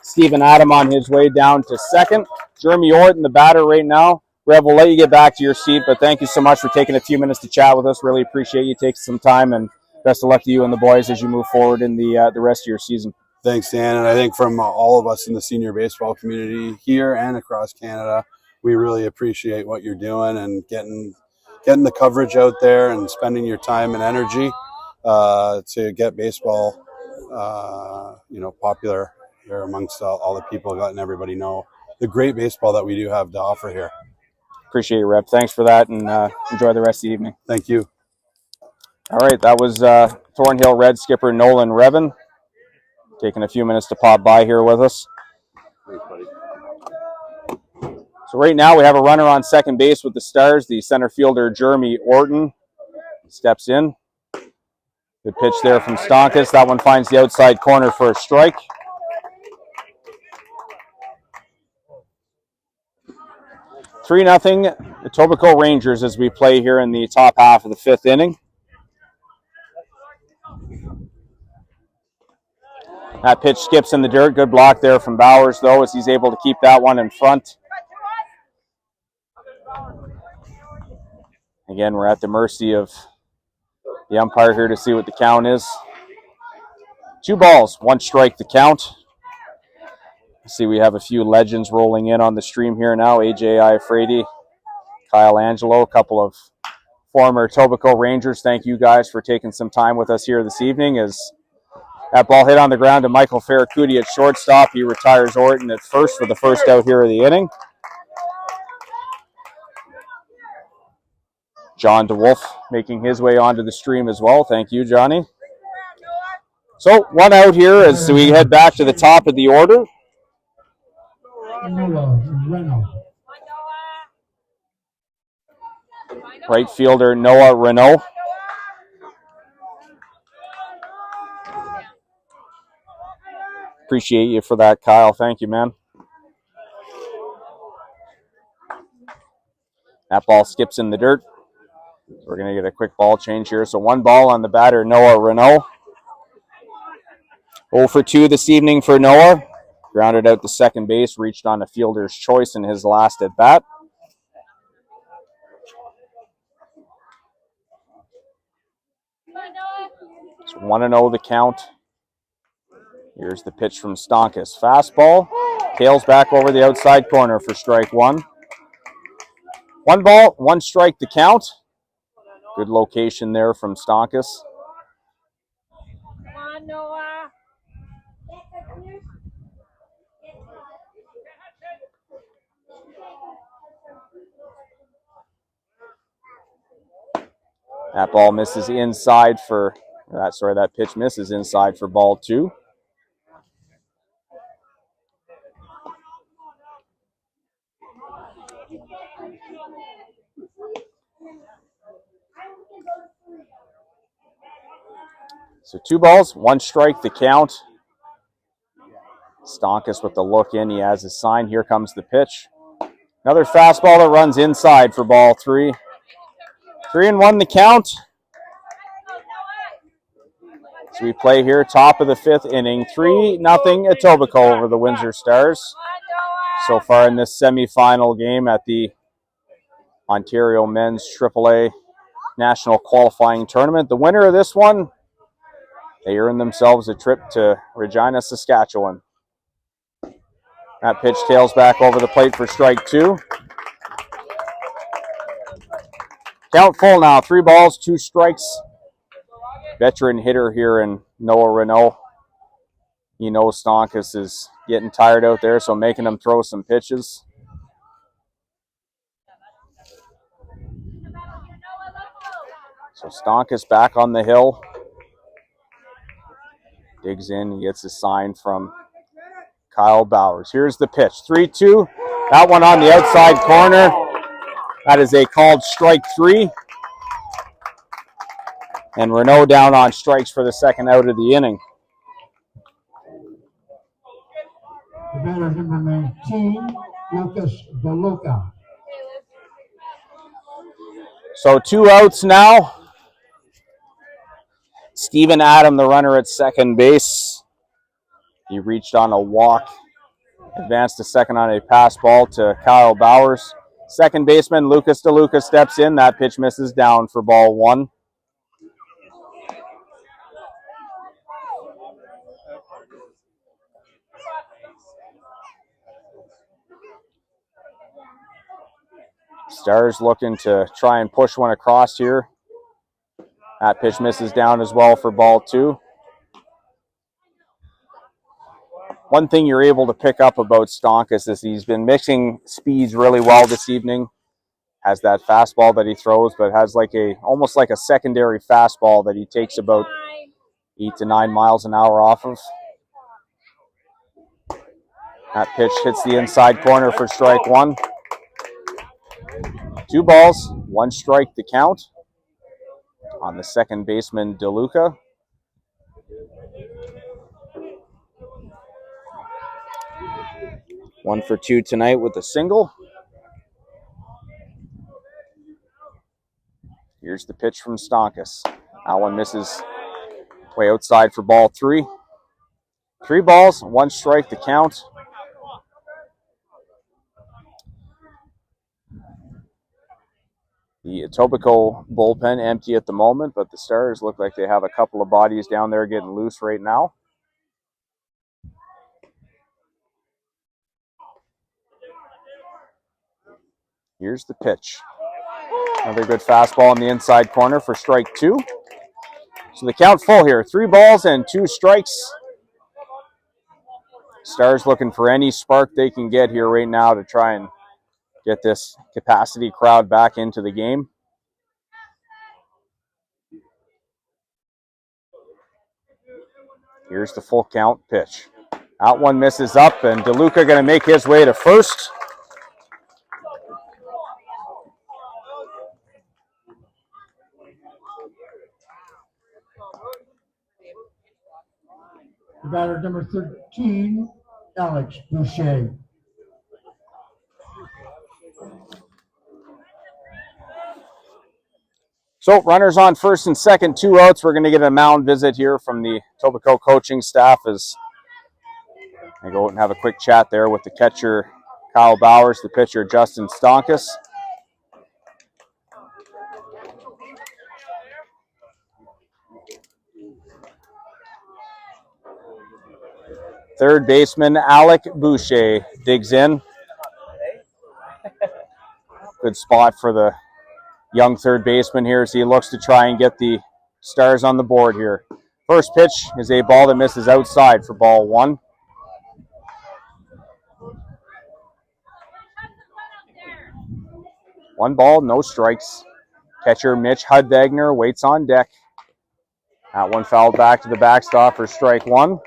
Stephen Adam on his way down to second. Jeremy Orton, the batter right now. Rev, we'll let you get back to your seat, but thank you so much for taking a few minutes to chat with us. Really appreciate you taking some time, and best of luck to you and the boys as you move forward in the rest of your season. Thanks, Dan. And I think from all of us in the senior baseball community here and across Canada, we really appreciate what you're doing and getting the coverage out there and spending your time and energy to get baseball, popular here amongst all the people, letting everybody know the great baseball that we do have to offer here. Appreciate you, Rep. Thanks for that, and enjoy the rest of the evening. Thank you. All right, that was Thornhill Red skipper Nolan Revin taking a few minutes to pop by here with us. Thanks, buddy. So right now we have a runner on second base with the Stars. The center fielder, Jeremy Orton, steps in. Good pitch there from Stonkus. That one finds the outside corner for a strike. Three 0 Etobicoke Rangers as we play here in the top half of the 5th inning. That pitch skips in the dirt. Good block there from Bowers, though, as he's able to keep that one in front. Again, we're at the mercy of the umpire here to see what the count is. 2 balls, 1 strike to count. See, we have a few legends rolling in on the stream here now. AJ Iafredi, Kyle Angelo, a couple of former Etobicoke Rangers. Thank you guys for taking some time with us here this evening. As that ball hit on the ground to Michael Ferracuti at shortstop. He retires Orton at first for the first out here of the inning. John DeWolf making his way onto the stream as well. Thank you, Johnny. So 1 out here as we head back to the top of the order. Right fielder Noah Renault. Appreciate you for that, Kyle. Thank you, man. That ball skips in the dirt. We're going to get a quick ball change here. So 1 ball on the batter, Noah Renault. 0 for 2 this evening for Noah. Grounded out to second base, reached on a fielder's choice in his last at bat. It's 1-0 the count. Here's the pitch from Stonkus. Fastball, tails back over the outside corner for strike one. 1 ball, 1 strike to count. Good location there from Stonkus. Come on, Noah. That ball misses inside for, that pitch misses inside for ball 2. So 2 balls, 1 strike to count. Stonkus with the look in. He has his sign. Here comes the pitch. Another fastball that runs inside for ball 3. 3-1 the count. So we play here, top of the 5th inning. 3-0 Etobicoke over the Windsor Stars. So far in this semifinal game at the Ontario Men's AAA National Qualifying Tournament. The winner of this one, they earn themselves a trip to Regina, Saskatchewan. That pitch tails back over the plate for strike 2. Count full now. 3 balls, 2 strikes. Veteran hitter here in Noah Renault. You know Stonkus is getting tired out there, so making him throw some pitches. So Stonkus back on the hill. Digs in, he gets a sign from Kyle Bowers. Here's the pitch. 3-2. That one on the outside corner. That is a called strike 3. And Renault down on strikes for the second out of the inning. The batter number 19, Lucas DeLuca. So 2 outs now. Steven Adam, the runner at second base. He reached on a walk, advanced to second on a pass ball to Kyle Bowers. Second baseman Lucas DeLuca steps in. That pitch misses down for ball 1. Stars looking to try and push one across here. That pitch misses down as well for ball 2. One thing you're able to pick up about Stonkus is he's been mixing speeds really well this evening. Has that fastball that he throws, but has almost like a secondary fastball that he takes about 8 to 9 miles an hour off of. That pitch hits the inside corner for strike 1. 2 balls, 1 strike to count on the second baseman DeLuca. One for 2 tonight with a single. Here's the pitch from Stonkus. That one misses way outside for ball 3. 3 balls, 1 strike to count. The Etobicoke bullpen empty at the moment, but the Stars look like they have a couple of bodies down there getting loose right now. Here's the pitch. Another good fastball in the inside corner for strike 2. So the count full here. 3 balls and 2 strikes. Stars looking for any spark they can get here right now to try and get this capacity crowd back into the game. Here's the full count pitch. That one misses up, and DeLuca going to make his way to first. The batter number 13, Alex Boucher. So runners on first and second, 2 outs. We're going to get a mound visit here from the Etobicoke coaching staff as I go out and have a quick chat there with the catcher, Kyle Bowers, the pitcher, Justin Stonkus. Third baseman Alec Boucher digs in. Good spot for the young third baseman here as he looks to try and get the Stars on the board here. First pitch is a ball that misses outside for ball one. One ball, no strikes. Catcher Mitch Hudvagner waits on deck. That one fouled back to the backstop for strike one.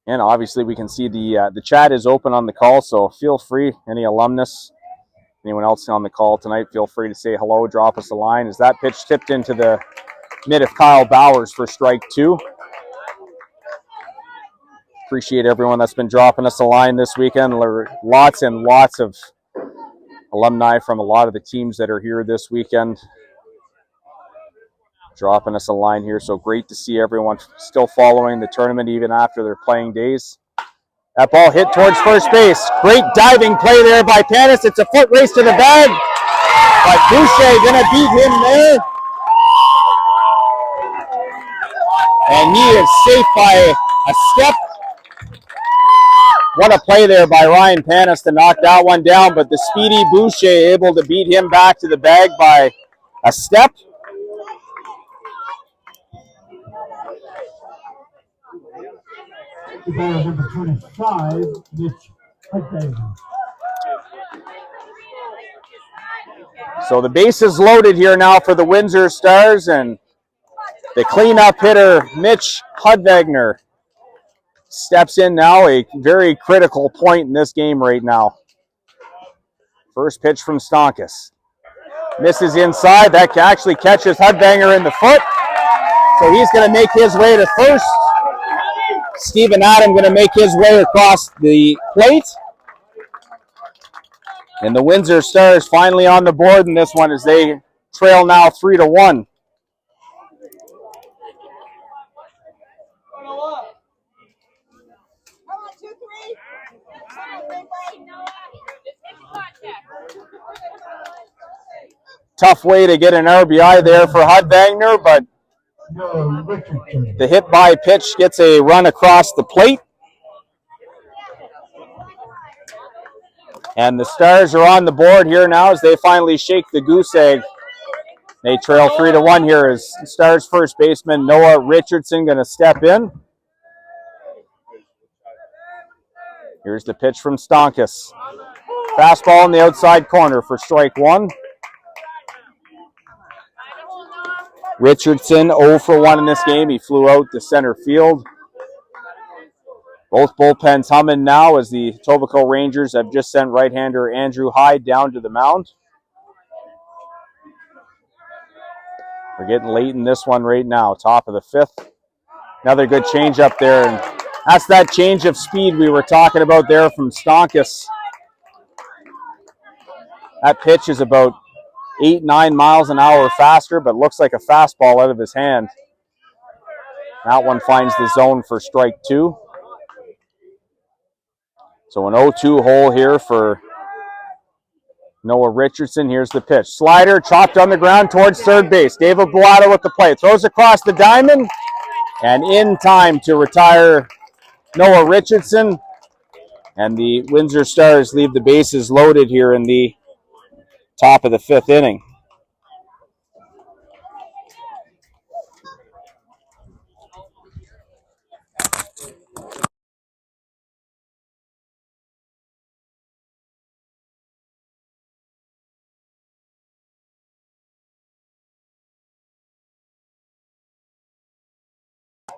And obviously we can see the chat is open on the call, so feel free, any alumnus, anyone else on the call tonight, feel free to say hello, drop us a line. As that pitch tipped into the mid of Kyle Bowers for strike two. Appreciate everyone that's been dropping us a line this weekend. Lots and lots of alumni from a lot of the teams that are here this weekend dropping us a line here. So great to see everyone still following the tournament even after their playing days. That ball hit towards first base. Great diving play there by Panis. It's a foot race to the bag. But Boucher going to beat him there. And he is safe by a step. What a play there by Ryan Panis to knock that one down. But the speedy Boucher able to beat him back to the bag by a step. The ball number 25, Mitch Hudvagner. So the base is loaded here now for the Windsor Stars, and the cleanup hitter, Mitch Hudvagner, steps in now, a very critical point in this game right now. First pitch from Stonkus. Misses inside. That actually catches Hudvagner in the foot. So he's going to make his way to first. Stephen Adam going to make his way across the plate. And the Windsor Stars finally on the board in this one as they trail now 3-1. Tough way to get an RBI there for Hudvagner, but the hit by pitch gets a run across the plate. And the Stars are on the board here now as they finally shake the goose egg. They trail 3-1 here as Stars first baseman Noah Richardson going to step in. Here's the pitch from Stonkus. Fastball in the outside corner for strike one. Richardson 0 for 1 in this game. He flew out to center field. Both bullpens humming now as the Etobicoke Rangers have just sent right-hander Andrew Hyde down to the mound. We're getting late in this one right now, top of the fifth. Another good change up there, and that's that change of speed we were talking about there from Stonkus. That pitch is about 8-9 miles an hour faster, but looks like a fastball out of his hand. That one finds the zone for strike two. So an 0-2 hole here for Noah Richardson. Here's the pitch. Slider chopped on the ground towards third base. David Boato with the play. Throws across the diamond. And in time to retire Noah Richardson. And the Windsor Stars leave the bases loaded here in the top of the fifth inning.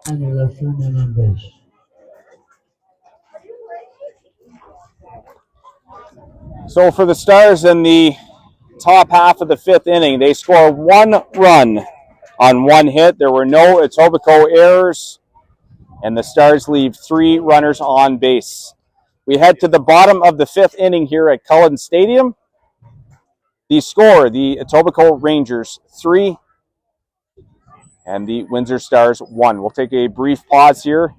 And the left man on base. So for the Stars in the top half of the fifth inning, they score 1 run on 1 hit. There were no Etobicoke errors, and the Stars leave 3 runners on base. We head to the bottom of the fifth inning here at Cullen Stadium. The score, the Etobicoke Rangers 3 and the Windsor Stars 1. We'll take a brief pause here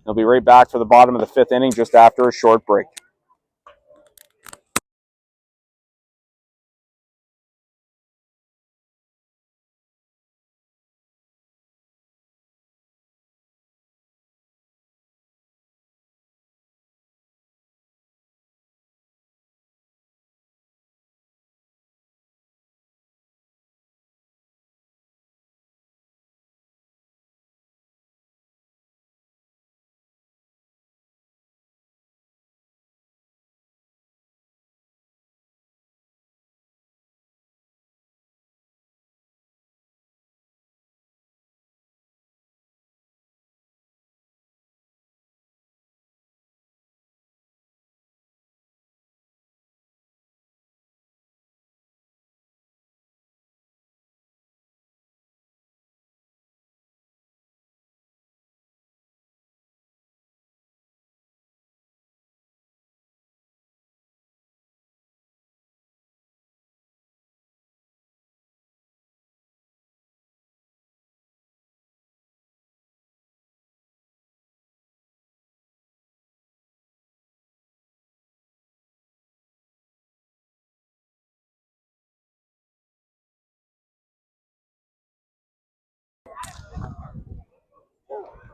They'll be right back for the bottom of the 5th inning just after a short break.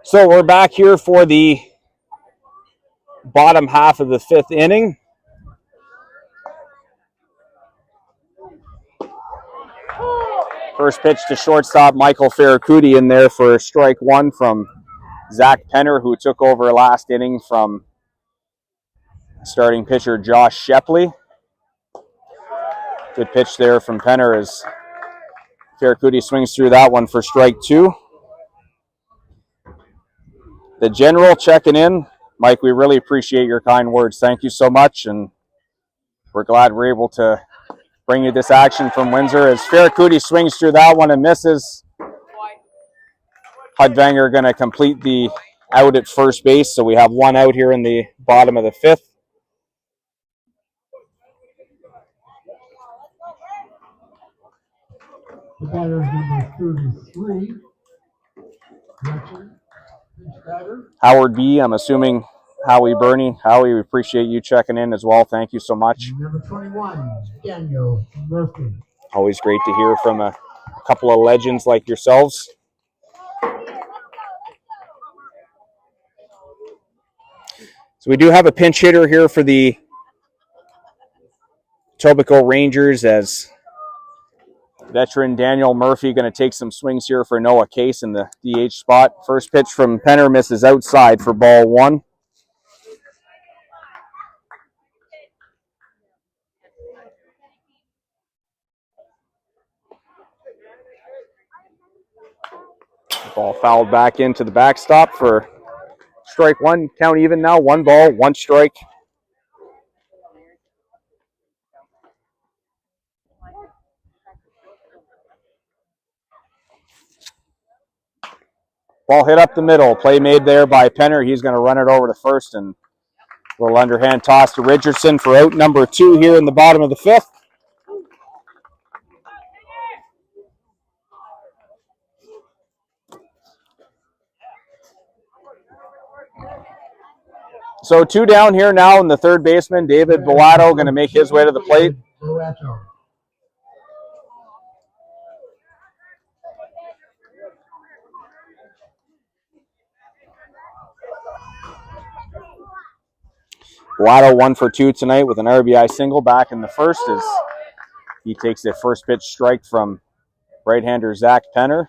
So we're back here for the bottom half of the 5th inning. First pitch to shortstop Michael Ferracuti in there for strike 1 from Zach Penner, who took over last inning from starting pitcher Josh Shepley. Good pitch there from Penner as Ferracuti swings through that one for strike 2. The general checking in. Mike, we really appreciate your kind words. Thank you so much, and we're glad we're able to bring you this action from Windsor as Ferracuti swings through that one and misses. Hudvanger going to complete the out at first base, so we have 1 out here in the bottom of the 5th. The batter is number 33. Gretchen, pitch batter. Howard B., I'm assuming Howie Burney. Howie, we appreciate you checking in as well. Thank you so much. And number 21, Daniel Murphy. Always great to hear from a couple of legends like yourselves. So we do have a pinch hitter here for the Etobicoke Rangers as veteran Daniel Murphy going to take some swings here for Noah Case in the DH spot. First pitch from Penner misses outside for ball 1. Ball fouled back into the backstop for strike 1. Count even now. 1 ball, 1 strike. Ball hit up the middle. Play made there by Penner. He's going to run it over to first, and a little underhand toss to Richardson for out number 2 here in the bottom of the 5th. So 2 down here now, and the third baseman, David Boato, going to make his way to the plate. Boato. Boato 1 for 2 tonight with an RBI single back in the first as he takes a first pitch strike from right-hander Zach Penner.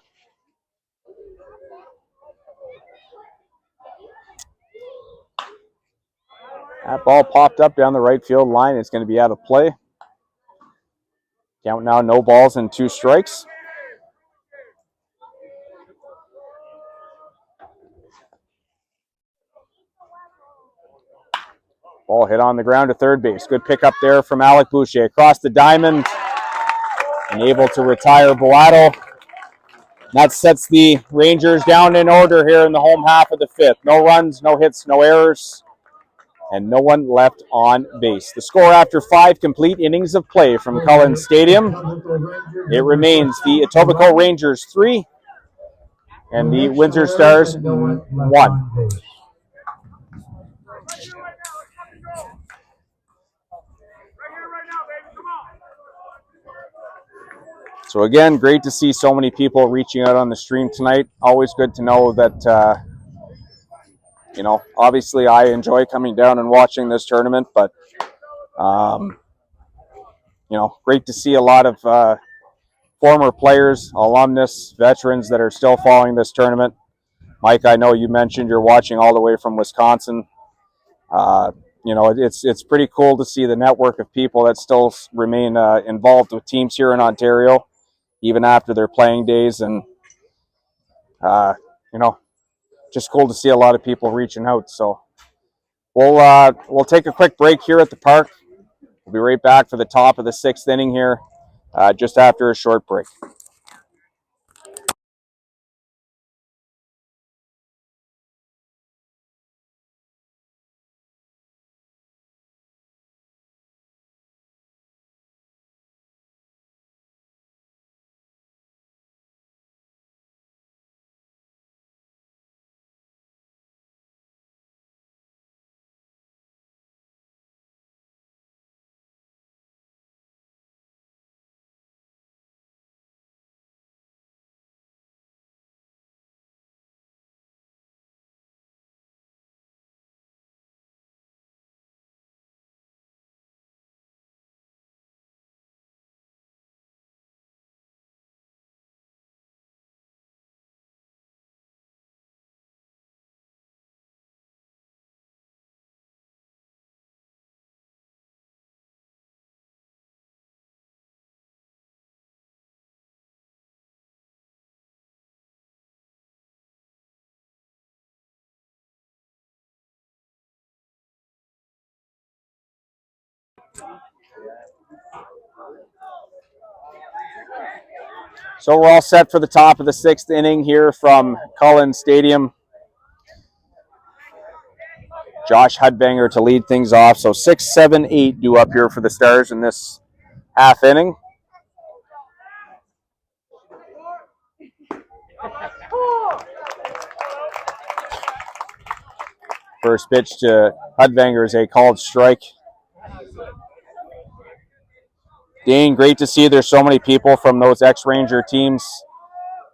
That ball popped up down the right field line. It's going to be out of play. Count now, no balls and 2 strikes. Ball hit on the ground to third base. Good pickup there from Alec Boucher. Across the diamond and able to retire Boato. That sets the Rangers down in order here in the home half of the 5th. No runs, no hits, no errors, and no one left on base. The score after 5 complete innings of play from Cullen Stadium. It remains the Etobicoke Rangers 3 and the Windsor Stars 1. So again, great to see so many people reaching out on the stream tonight. Always good to know that, you know, obviously I enjoy coming down and watching this tournament, but, you know, great to see a lot of former players, alumnus, veterans that are still following this tournament. Mike, I know you mentioned you're watching all the way from Wisconsin. You know, it's pretty cool to see the network of people that still remain involved with teams here in Ontario, even after their playing days. And, you know, just cool to see a lot of people reaching out. So we'll take a quick break here at the park. We'll be right back for the top of the 6th inning here, just after a short break. So we're all set for the top of the 6th inning here from Cullen Stadium. Josh Hudbanger to lead things off. So 6, 7, 8 due up here for the Stars in this half inning. First pitch to Hudbanger is a called strike. Dean, great to see there's so many people from those ex-Ranger teams.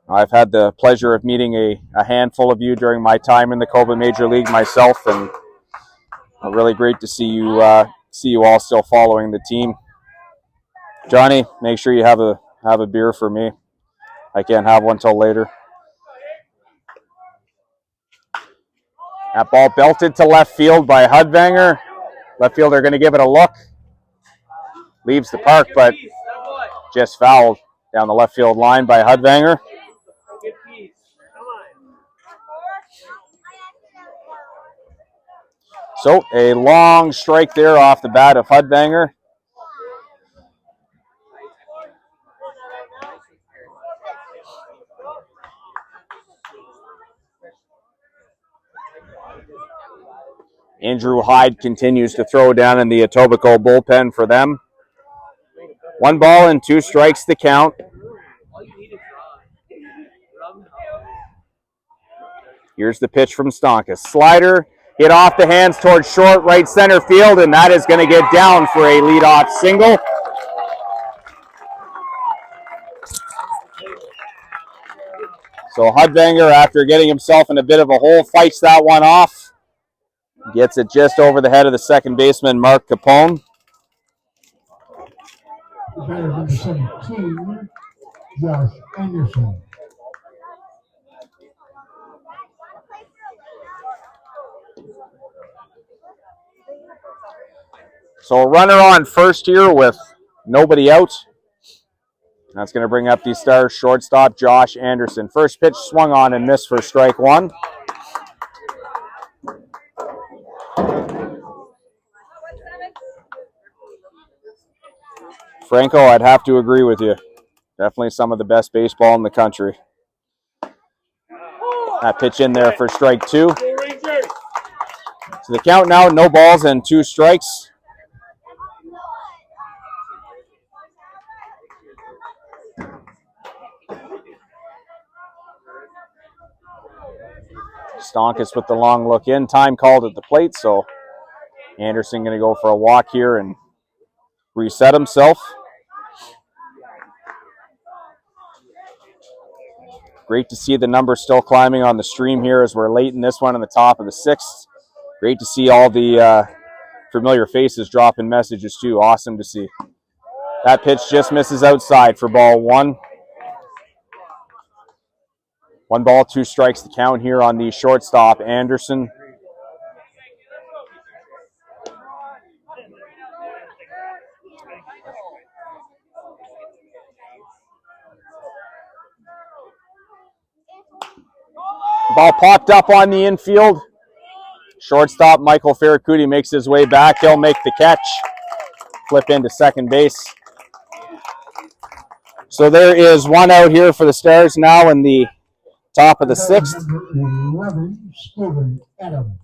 I've had the pleasure of meeting a handful of you during my time in the Coba Major League myself, and really great to see you all still following the team. Johnny, make sure you have a beer for me. I can't have one till later. That ball belted to left field by Hudbanger. Left fielder going to give it a look. Leaves the park, but just fouled down the left field line by Hudbanger. So a long strike there off the bat of Hudbanger. Andrew Hyde continues to throw down in the Etobicoke bullpen for them. 1 ball and 2 strikes to count. Here's the pitch from Stonkus. Slider hit off the hands towards short right center field, and that is going to get down for a leadoff single. So Hudbanger, after getting himself in a bit of a hole, fights that one off. Gets it just over the head of the second baseman, Mark Capone. Batter number 17, Josh Anderson. So a runner on first here with nobody out. That's going to bring up the Stars shortstop, Josh Anderson. First pitch swung on and missed for strike 1. Franco, I'd have to agree with you. Definitely some of the best baseball in the country. That pitch in there for strike 2. So the count now, no balls and 2 strikes. Stonkus with the long look in. Time called at the plate, so Anderson going to go for a walk here and reset himself. Great to see the numbers still climbing on the stream here as we're late in this one in the top of the 6th. Great to see all the familiar faces dropping messages too. Awesome to see. That pitch just misses outside for ball 1. 1 ball, 2 strikes the count here on the shortstop, Anderson. Ball popped up on the infield. Shortstop Michael Ferracuti makes his way back. He'll make the catch. Flip into second base. So there is 1 out here for the Stars now in the top of the 6th. 11, Stephen Adam.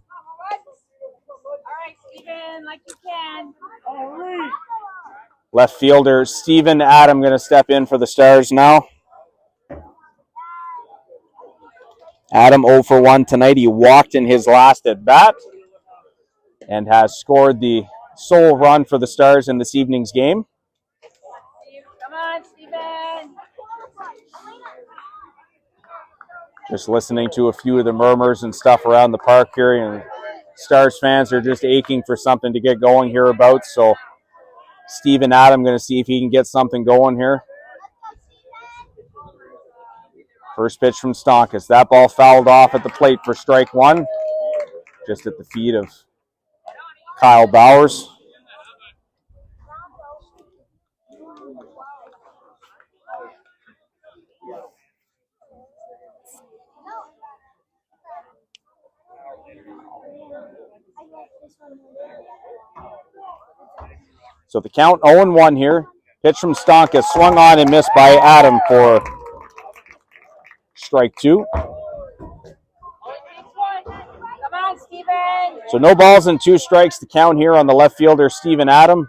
All right, Steven, like you can. Left fielder Steven Adam going to step in for the Stars now. Adam 0 for 1 tonight. He walked in his last at bat and has scored the sole run for the Stars in this evening's game. Come on, Steven. Just listening to a few of the murmurs and stuff around the park here, and Stars fans are just aching for something to get going hereabouts. So Steven Adam going to see if he can get something going here. First pitch from Stonkus. That ball fouled off at the plate for strike 1. Just at the feet of Kyle Bowers. So the count 0-1 here. Pitch from Stonkus, swung on and missed by Adam for strike 2. Come on, Steven. So no balls and 2 strikes to count here on the left fielder, Steven Adam.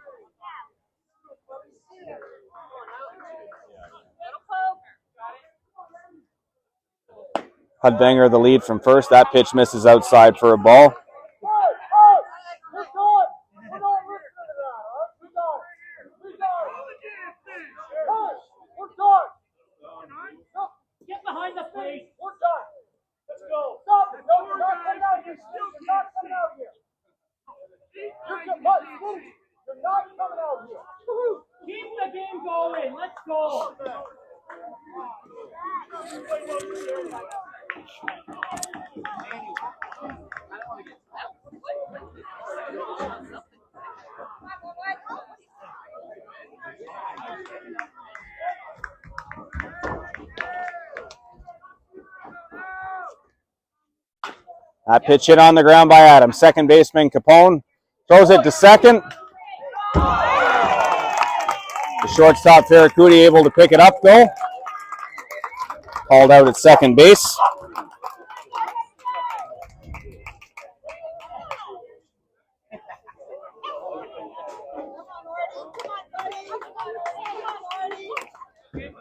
Hudbanger the lead from first. That pitch misses outside for a ball. Get behind the plate. We're done. Let's go. Stop it. No, you're not coming out here. You're not coming out here. You're not coming out here. Keep the game going. Let's go. That pitch hit on the ground by Adam. Second baseman Capone throws it to second. The shortstop Ferracuti able to pick it up though. Called out at second base.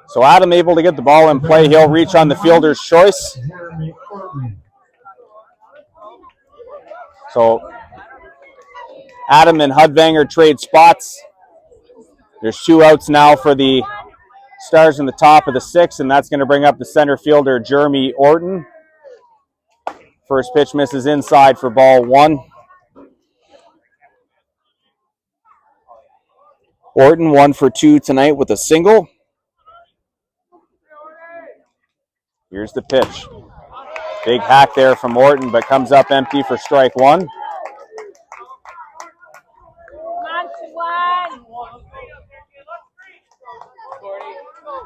So Adam able to get the ball in play. He'll reach on the fielder's choice. So Adam and Hudbanger trade spots. There's 2 outs now for the Stars in the top of the 6th, and that's going to bring up the center fielder, Jeremy Orton. First pitch misses inside for ball 1. Orton 1 for 2 tonight with a single. Here's the pitch. Big hack there from Orton, but comes up empty for strike 1.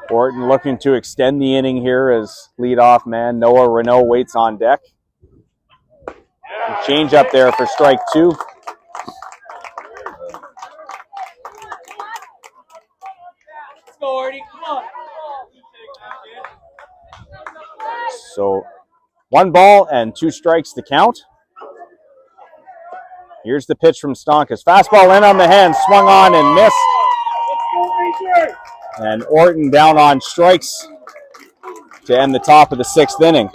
Orton looking to extend the inning here as leadoff man Noah Renault waits on deck. Change up there for strike 2. So 1 ball and 2 strikes to count. Here's the pitch from Stonkus. Fastball in on the hand, swung on and missed. And Orton down on strikes to end the top of the 6th inning.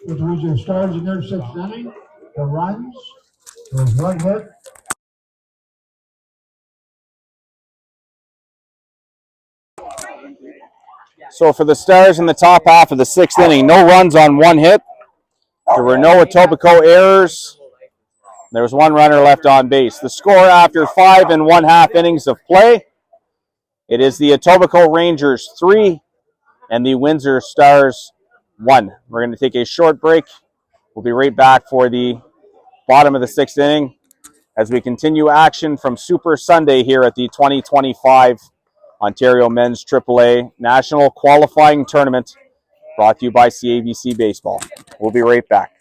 Which was your Stars in their 6th inning. The runs There's one hit. So for the Stars in the top half of the 6th inning, no runs on 1 hit. There were no Etobicoke errors. There was 1 runner left on base. The score after 5 1/2 innings of play, it is the Etobicoke Rangers 3 and the Windsor Stars 1. We're going to take a short break. We'll be right back for the bottom of the 6th inning as we continue action from Super Sunday here at the 2025 Ontario Men's AAA National Qualifying Tournament, brought to you by CABC Baseball. We'll be right back.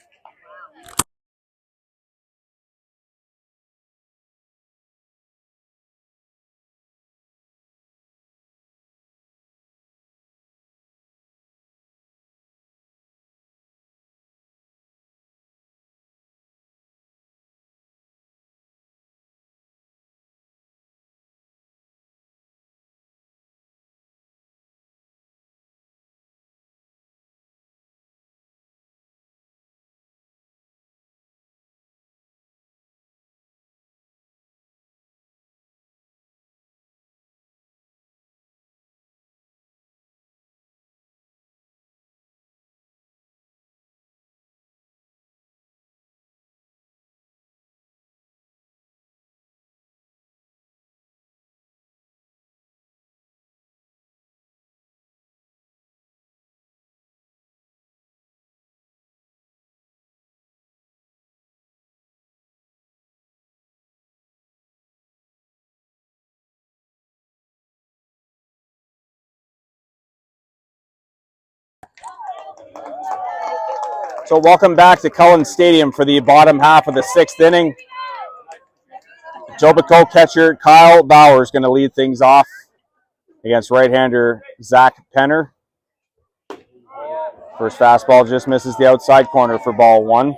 So welcome back to Cullen Stadium for the bottom half of the 6th inning. Etobicoke catcher Kyle Bauer is going to lead things off against right-hander Zach Penner. First fastball just misses the outside corner for ball 1.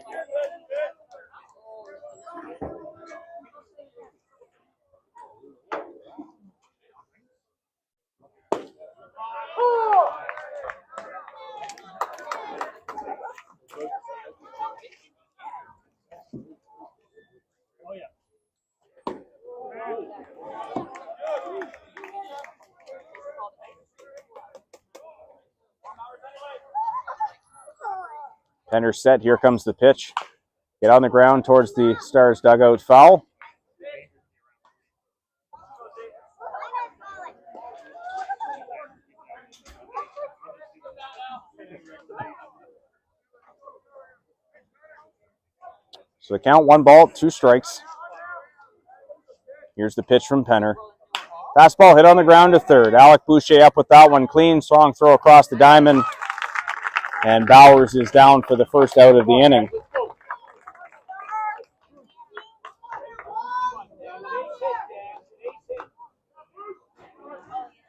Penner set. Here comes the pitch. Get on the ground towards the Stars dugout, foul. So the count, 1 ball, 2 strikes. Here's the pitch from Penner. Fastball hit on the ground to third. Alec Boucher up with that one clean. Strong throw across the diamond. And Bowers is down for the first out of the inning.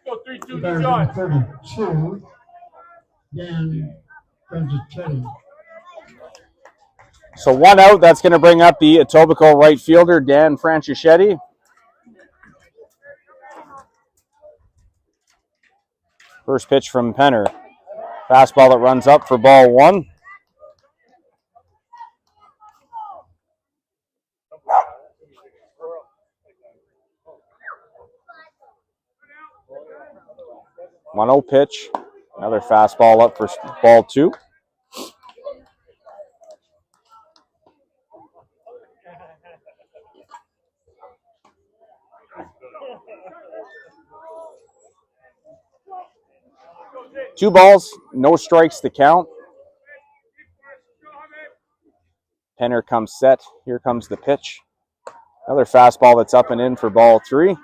Go 3-2, There's John. 32. Dan Franchichetti. So 1 out. That's going to bring up the Etobicoke right fielder, Dan Franchichetti. First pitch from Penner. Fastball that runs up for ball 1. One 0 pitch. Another fastball up for ball 2. Two balls, no strikes to count. Penner comes set. Here comes the pitch. Another fastball that's up and in for ball 3.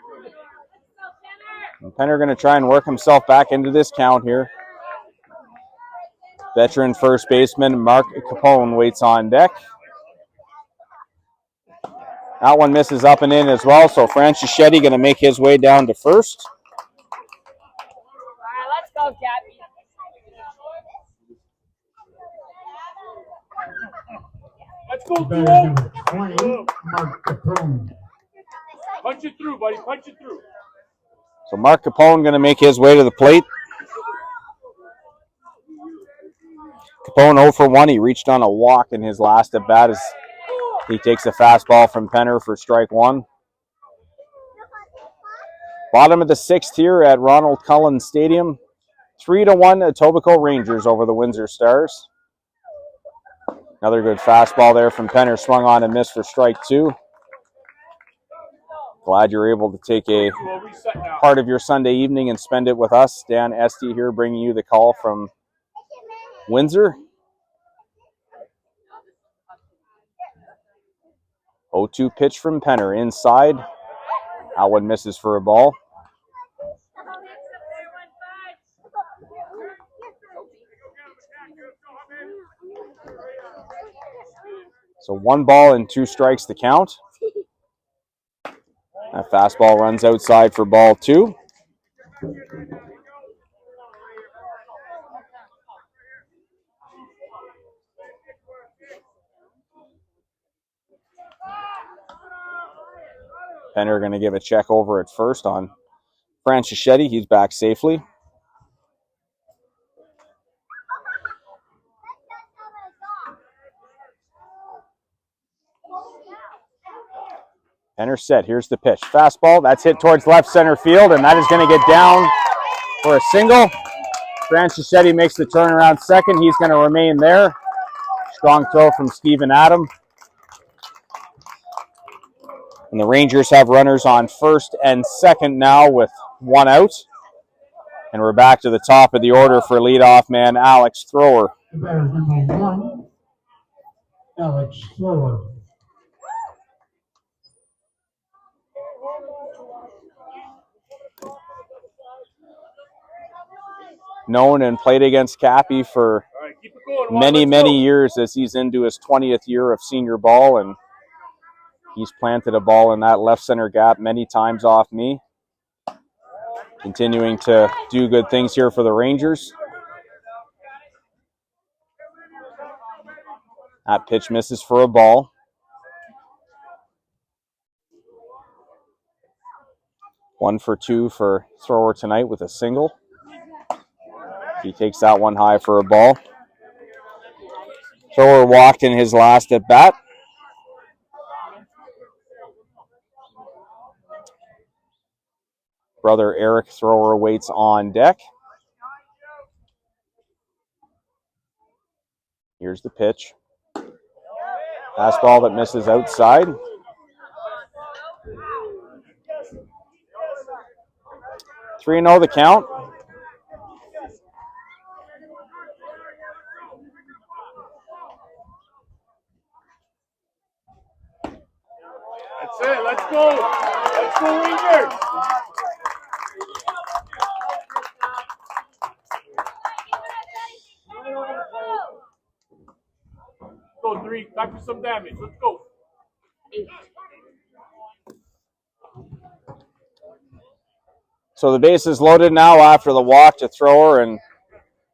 And Penner going to try and work himself back into this count here. Veteran first baseman Mark Capone waits on deck. That one misses up and in as well, so Franchichetti going to make his way down to first. All right, let's go, Gabby. Let's go, There's duel. number 20, Mark Capone. Punch it through, buddy. Punch it through. So Mark Capone going to make his way to the plate. Capone 0 for 1. He reached on a walk in his last at bat as He takes a fastball from Penner for strike one. Bottom of the sixth here at Ronald Cullen Stadium. 3-1 Etobicoke Rangers over the Windsor Stars. Another good fastball there from Penner, swung on and missed for strike two. Glad you're able to take a part of your Sunday evening and spend it with us. Dan Esty here bringing you the call from Windsor. 0-2 pitch from Penner inside. That one misses for a ball. So 1 ball and 2 strikes to count. That fastball runs outside for ball 2. Penner going to give a check over at first on Francischetti. He's back safely. Penner set. Here's the pitch. Fastball. That's hit towards left center field, and that is going to get down for a single. Francischetti makes the turnaround second. He's going to remain there. Strong throw from Stephen Adam. And the Rangers have runners on first and second now with 1 out. And we're back to the top of the order for leadoff man Alex Thrower. Number 1, Alex Thrower. Known and played against Cappy for many years as he's into his 20th year of senior ball, and he's planted a ball in that left center gap many times off me. Continuing to do good things here for the Rangers. That pitch misses for a ball. One for 2 for Thrower tonight with a single. He takes that one high for a ball. Thrower walked in his last at bat. Brother Eric Thrower waits on deck. Here's the pitch. Fastball that misses outside. Three 0 the count. That's it. Let's go. Let's go, Rangers. Go 3. Time for some damage. Let's go. So the base is loaded now after the walk to Thrower, and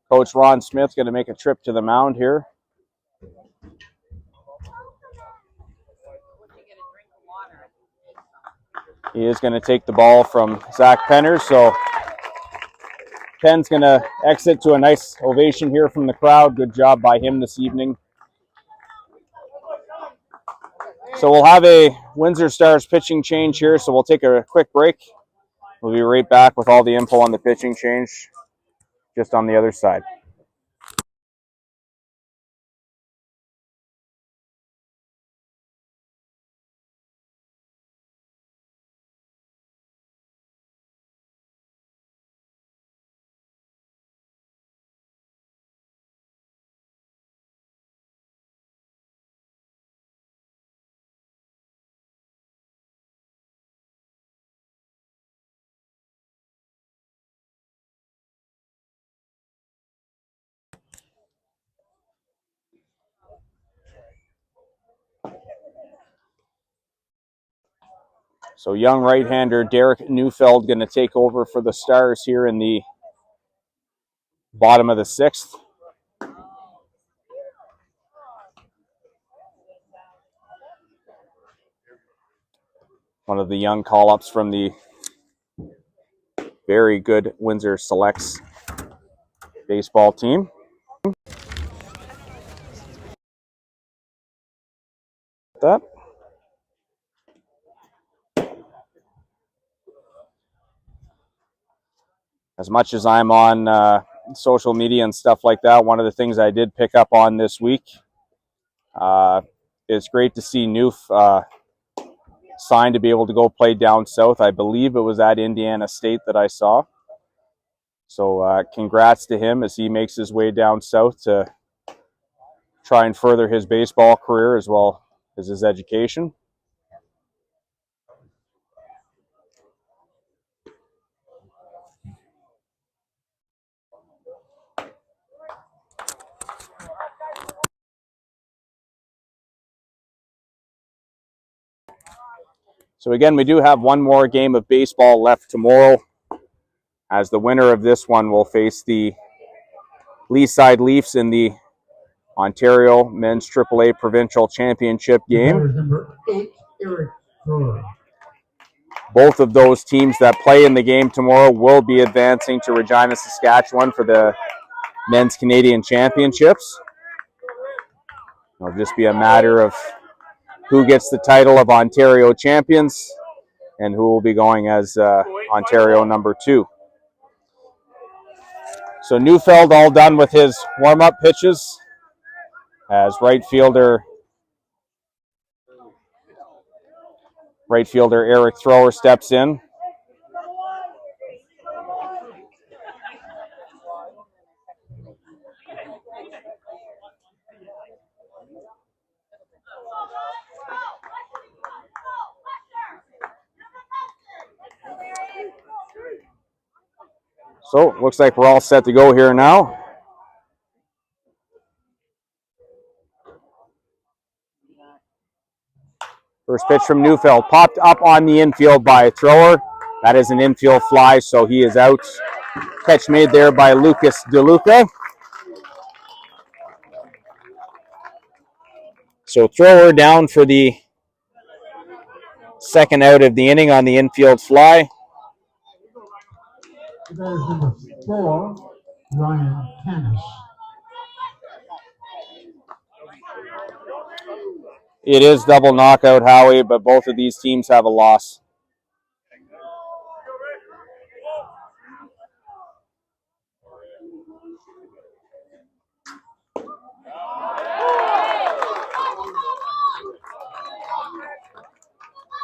Coach Ron Smith's going to make a trip to the mound here. He is going to take the ball from Zach Penner, so Penn's going to exit to a nice ovation here from the crowd. Good job by him this evening. So we'll have a Windsor Stars pitching change here, so we'll take a quick break. We'll be right back with all the info on the pitching change just on the other side. So young right-hander Derek Neufeld going to take over for the Stars here in the bottom of the sixth. One of the young call-ups from the very good Windsor Selects baseball team. that. As much as I'm on social media and stuff like that, one of the things I did pick up on this week, it's great to see Newf signed to be able to go play down south. I believe it was at Indiana State that I saw. So congrats to him as he makes his way down south to try and further his baseball career as well as his education. So again, we do have one more game of baseball left tomorrow, as the winner of this one will face the Leaside Leafs in the Ontario Men's AAA Provincial Championship game. Number 8, Eric Thrower. Both of those teams that play in the game tomorrow will be advancing to Regina, Saskatchewan for the Men's Canadian Championships. It'll just be a matter of who gets the title of Ontario champions and who will be going as Ontario number 2. So Neufeld all done with his warm-up pitches as right fielder Eric Thrower steps in. So looks like we're all set to go here now. First pitch from Neufeld, popped up on the infield by Thrower. That is an infield fly, so he is out. Catch made there by Lucas DeLuca. So Thrower down for the second out of the inning on the infield fly. There's number 4, Ryan Canis. It is double knockout, Howie, but both of these teams have a loss.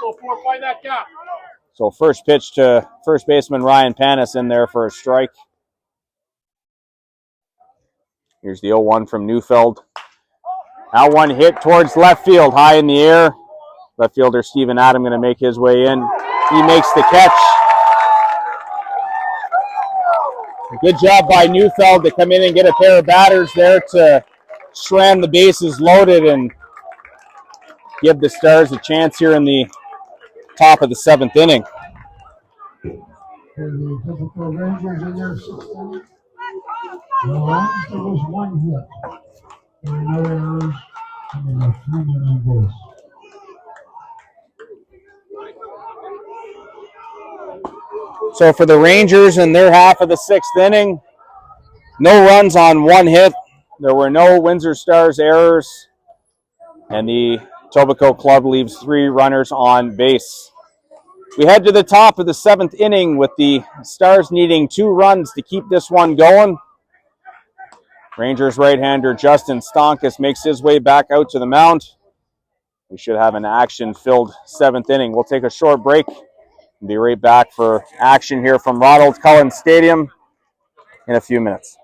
Go for it, find that gap. So first pitch to first baseman Ryan Panis in there for a strike. Here's the 0-1 from Neufeld. Now one hit towards left field, high in the air. Left fielder Stephen Adam going to make his way in. He makes the catch. Good job by Neufeld to come in and get a pair of batters there to slam the bases loaded and give the Stars a chance here in the top of the 7th inning. For the Etobicoke Rangers in their 6th inning. No runs, there was 1 hit. There were no errors, and there were 3 men on base. So for the Rangers in their half of the 6th inning, no runs on 1 hit. There were no Windsor Stars errors, and the Etobicoke club leaves 3 runners on base. We head to the top of the 7th inning with the Stars needing 2 runs to keep this one going. Rangers right-hander Justin Stonkus makes his way back out to the mound. We should have an action-filled 7th inning. We'll take a short break and be right back for action here from Ronald Cullen Stadium in a few minutes.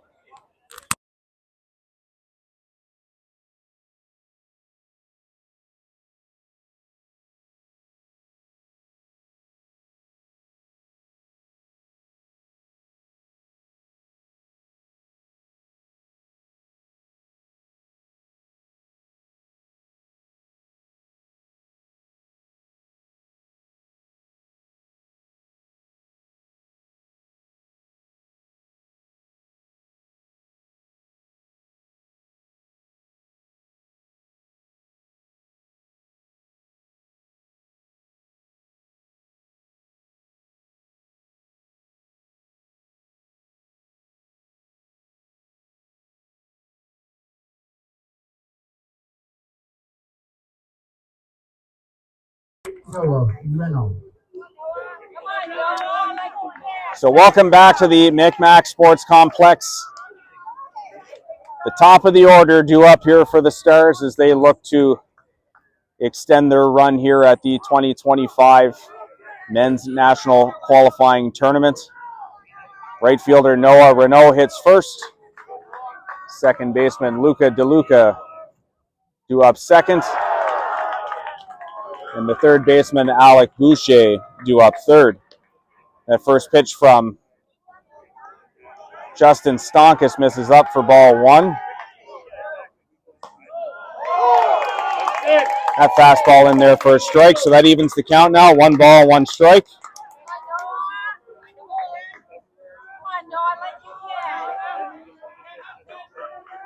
Philip Reno. So welcome back to the Micmac Sports Complex. The top of the order due up here for the Stars as they look to extend their run here at the 2025 Men's National Qualifying Tournament. Right fielder Noah Renault hits first. Second baseman Luca DeLuca due up second. And the third baseman Alec Boucher due up third. That first pitch from Justin Stonkus misses up for ball one. That fastball in there for a strike, so that evens the count now. 1 ball, 1 strike.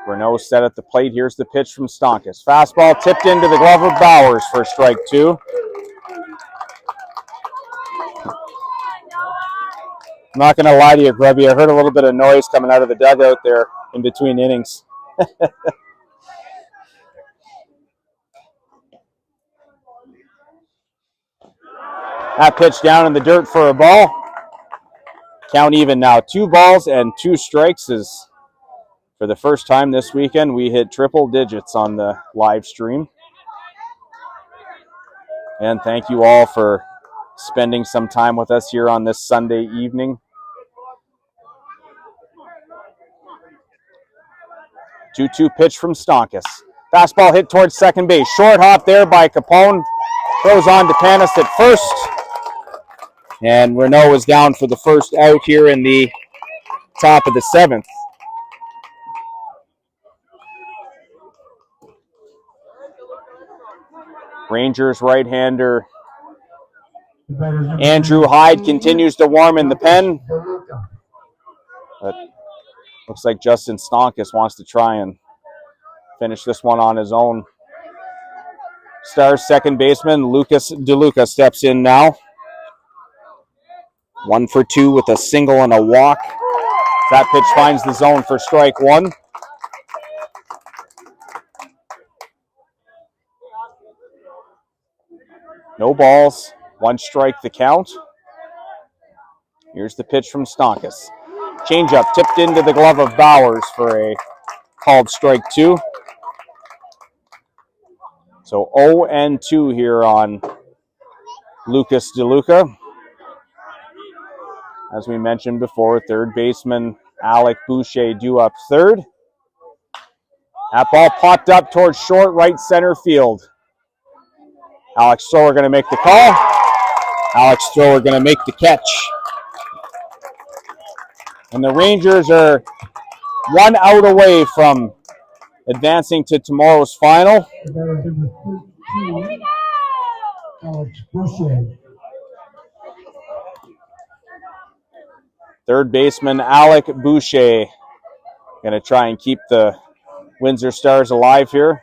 Renault set at the plate. Here's the pitch from Stonkus. Fastball tipped into the glove of Bowers for strike 2. I'm not going to lie to you, Grubby. I heard a little bit of noise coming out of the dugout there in between innings. That pitch down in the dirt for a ball. Count even now. 2 balls and 2 strikes as for the first time this weekend we hit triple digits on the live stream. And thank you all for spending some time with us here on this Sunday evening. 2-2 pitch from Stonkus. Fastball hit towards second base. Short hop there by Capone. Throws on to Panis at first. And Renault is down for the first out here in the top of the 7th. Rangers right-hander Andrew Hyde continues to warm in the pen. But looks like Justin Stonkus wants to try and finish this one on his own. Stars second baseman Lucas DeLuca steps in now. 1 for 2 with a single and a walk. That pitch finds the zone for strike 1. No balls, 1 strike the count. Here's the pitch from Stonkus. Changeup tipped into the glove of Bowers for a called strike 2. So 0-2 here on Lucas DeLuca. As we mentioned before, third baseman Alec Boucher due up third. That ball popped up towards short right center field. Alex Strower going to make the call. Alex Strower going to make the catch. And the Rangers are 1 out away from advancing to tomorrow's final. Alex Boucher. Third baseman Alec Boucher going to try and keep the Windsor Stars alive here.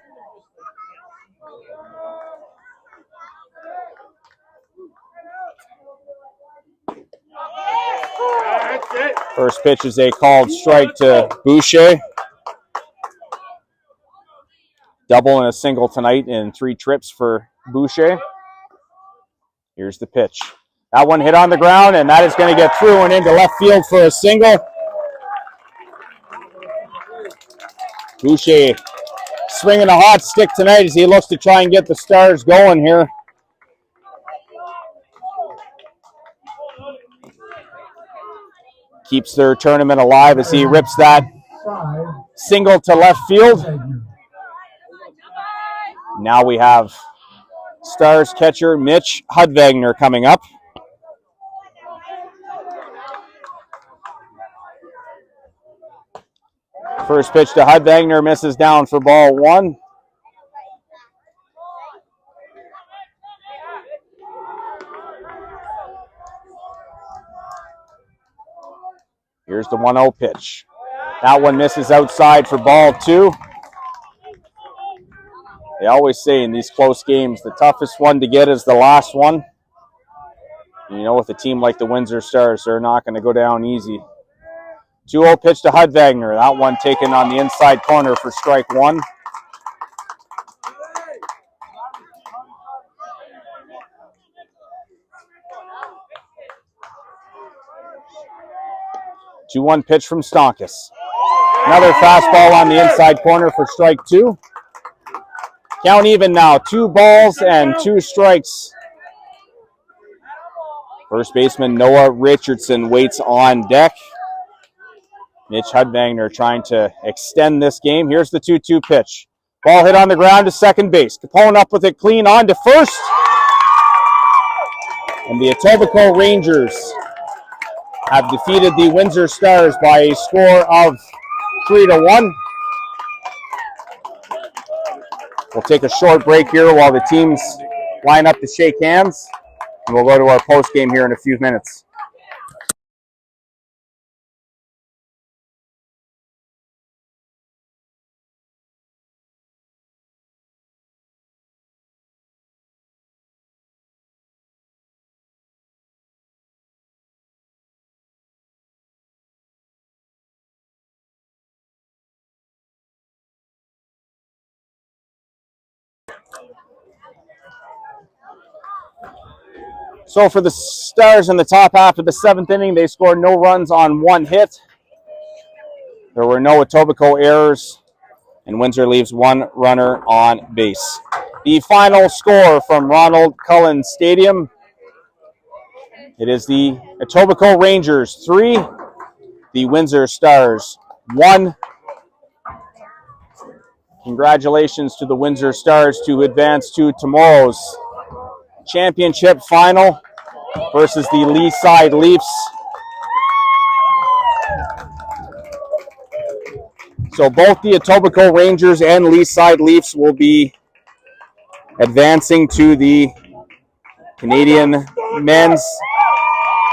First pitch is a called strike to Boucher. Double and a single tonight in 3 trips for Boucher. Here's the pitch. That one hit on the ground, and that is going to get through and into left field for a single. Boucher swinging a hot stick tonight as he looks to try and get the Stars going here. Keeps their tournament alive as he rips that single to left field. Now we have Stars catcher Mitch Hudvagner coming up. First pitch to Hudvagner misses down for ball 1. Here's the 1-0 pitch. That one misses outside for ball 2. They always say in these close games, the toughest one to get is the last one. You know, with a team like the Windsor Stars, they're not going to go down easy. 2-0 pitch to Hudvagner. That one taken on the inside corner for strike 1. 2-1 pitch from Stonkus. Another fastball on the inside corner for strike 2. Count even now, 2 balls and 2 strikes. First baseman Noah Richardson waits on deck. Mitch Hudvagner trying to extend this game. Here's the 2-2 pitch. Ball hit on the ground to second base. Capone up with it clean on to first. And the Etobicoke Rangers have defeated the Windsor Stars by a score of 3-1. We'll take a short break here while the teams line up to shake hands. And we'll go to our post game here in a few minutes. So for the Stars in the top half of the 7th inning, they scored no runs on 1 hit. There were no Etobicoke errors, and Windsor leaves 1 runner on base. The final score from Ronald Cullen Stadium, it is the Etobicoke Rangers 3, the Windsor Stars 1. Congratulations to the Windsor Stars to advance to tomorrow's championship final versus the Leaside Leafs. So both the Etobicoke Rangers and Leaside Leafs will be advancing to the Canadian Men's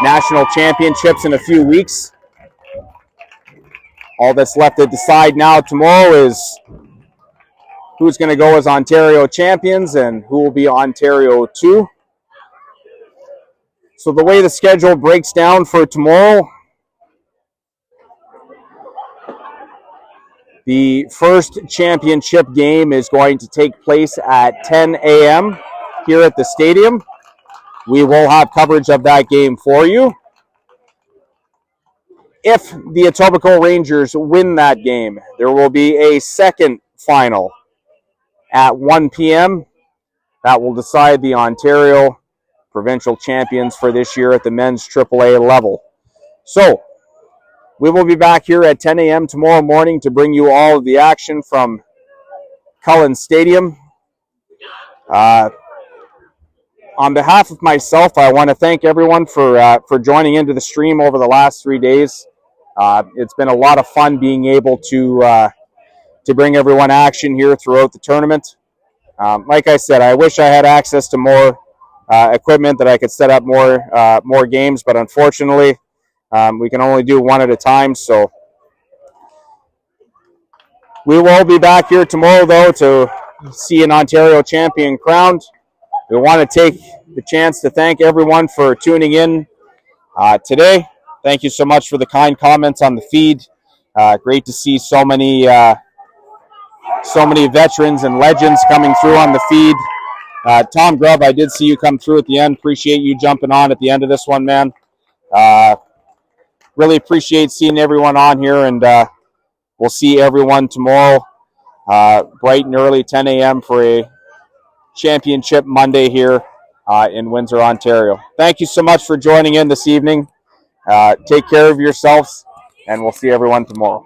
National Championships in a few weeks. All that's left to decide now tomorrow is who's going to go as Ontario champions and who will be Ontario 2. So the way the schedule breaks down for tomorrow, the first championship game is going to take place at 10 a.m. here at the stadium. We will have coverage of that game for you. If the Etobicoke Rangers win that game, there will be a second final at 1 p.m. That will decide the Ontario provincial champions for this year at the men's AAA level. So, we will be back here at 10 a.m. tomorrow morning to bring you all of the action from Cullen Stadium. On behalf of myself, I want to thank everyone for joining into the stream over the last 3 days. It's been a lot of fun being able to bring everyone action here throughout the tournament. Like I said, I wish I had access to more equipment that I could set up more games, but unfortunately, we can only do one at a time. So we will be back here tomorrow, though, to see an Ontario champion crowned. We want to take the chance to thank everyone for tuning in today. Thank you so much for the kind comments on the feed. Great to see so many veterans and legends coming through on the feed. Tom Grubb, I did see you come through at the end. Appreciate you jumping on at the end of this one, man. Really appreciate seeing everyone on here, and we'll see everyone tomorrow, bright and early, 10 a.m. for a championship Monday here in Windsor, Ontario. Thank you so much for joining in this evening. Take care of yourselves, and we'll see everyone tomorrow.